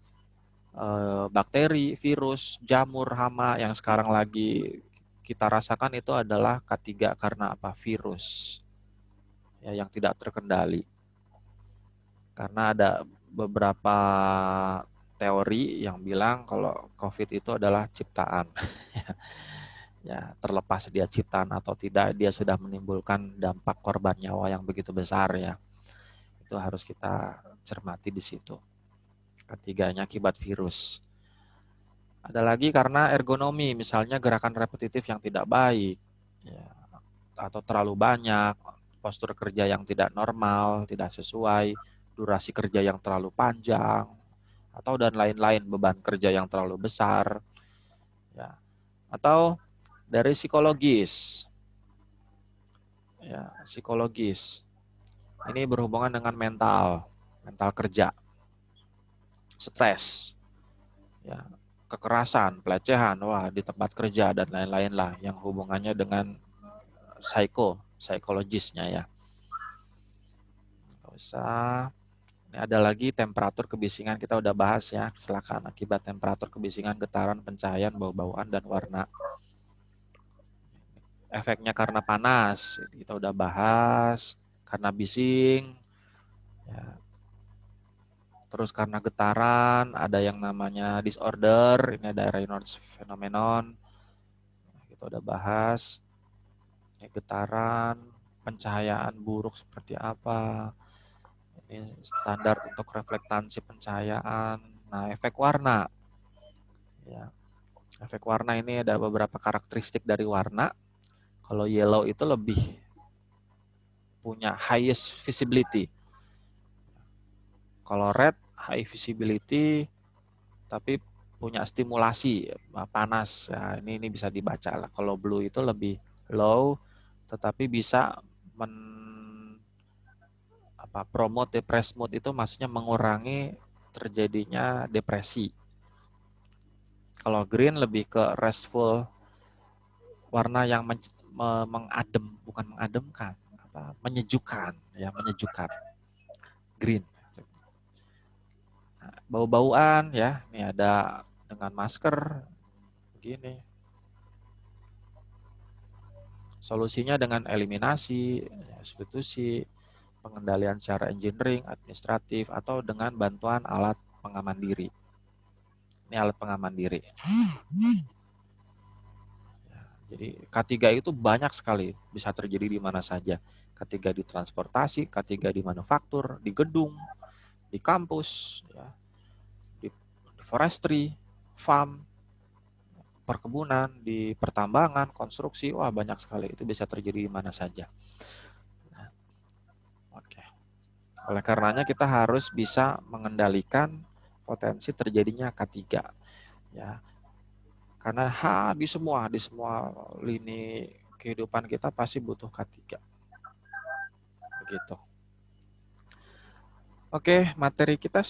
bakteri, virus, jamur, hama yang sekarang lagi kita rasakan itu adalah K3 karena apa? Virus ya, yang tidak terkendali. Karena ada beberapa teori yang bilang kalau COVID itu adalah ciptaan. Ya, terlepas dia ciptaan atau tidak, dia sudah menimbulkan dampak korban nyawa yang begitu besar ya. Itu harus kita cermati di situ. Ketiganya akibat virus. Ada lagi karena ergonomi, misalnya gerakan repetitif yang tidak baik, ya, atau terlalu banyak, postur kerja yang tidak normal, tidak sesuai, durasi kerja yang terlalu panjang, atau dan lain-lain, beban kerja yang terlalu besar, ya. Atau dari psikologis, ya, psikologis. Ini berhubungan dengan mental kerja, stres, ya, kekerasan, pelecehan, wah di tempat kerja dan lain-lain lah yang hubungannya dengan psikologisnya ya. Nggak usah. Ini ada lagi temperatur kebisingan, kita udah bahas ya, kecelakaan akibat temperatur kebisingan, getaran, pencahayaan, bau-bauan, dan warna. Efeknya karena panas, kita udah bahas, karena bising, ya. Terus karena getaran, ada yang namanya disorder, ini ada Reynolds phenomenon, kita udah bahas. Ini getaran, pencahayaan buruk seperti apa, ini standar untuk reflektansi pencahayaan. Nah, efek warna, ya, efek warna ini ada beberapa karakteristik dari warna. Kalau yellow itu lebih punya highest visibility. Kalau red high visibility tapi punya stimulasi panas. Ya, ini bisa dibaca lah. Kalau blue itu lebih low tetapi bisa promote, depress mood itu maksudnya mengurangi terjadinya depresi. Kalau green lebih ke restful, warna yang mengadem, bukan mengademkan, menyejukkan, ya menyejukkan. Green. Nah, bau-bauan ya, ini ada dengan masker begini. Solusinya dengan eliminasi, substitusi, pengendalian secara engineering, administratif, atau dengan bantuan alat pengaman diri. Ini alat pengaman diri. Jadi K3 itu banyak sekali, bisa terjadi di mana saja. K3 di transportasi, K3 di manufaktur, di gedung, di kampus, ya, di forestry, farm, perkebunan, di pertambangan, konstruksi, wah banyak sekali. Itu bisa terjadi di mana saja. Nah, oke. Oleh karenanya kita harus bisa mengendalikan potensi terjadinya K3. Ya, karena di semua lini kehidupan kita pasti butuh K3. Begitu. Oke, materi kita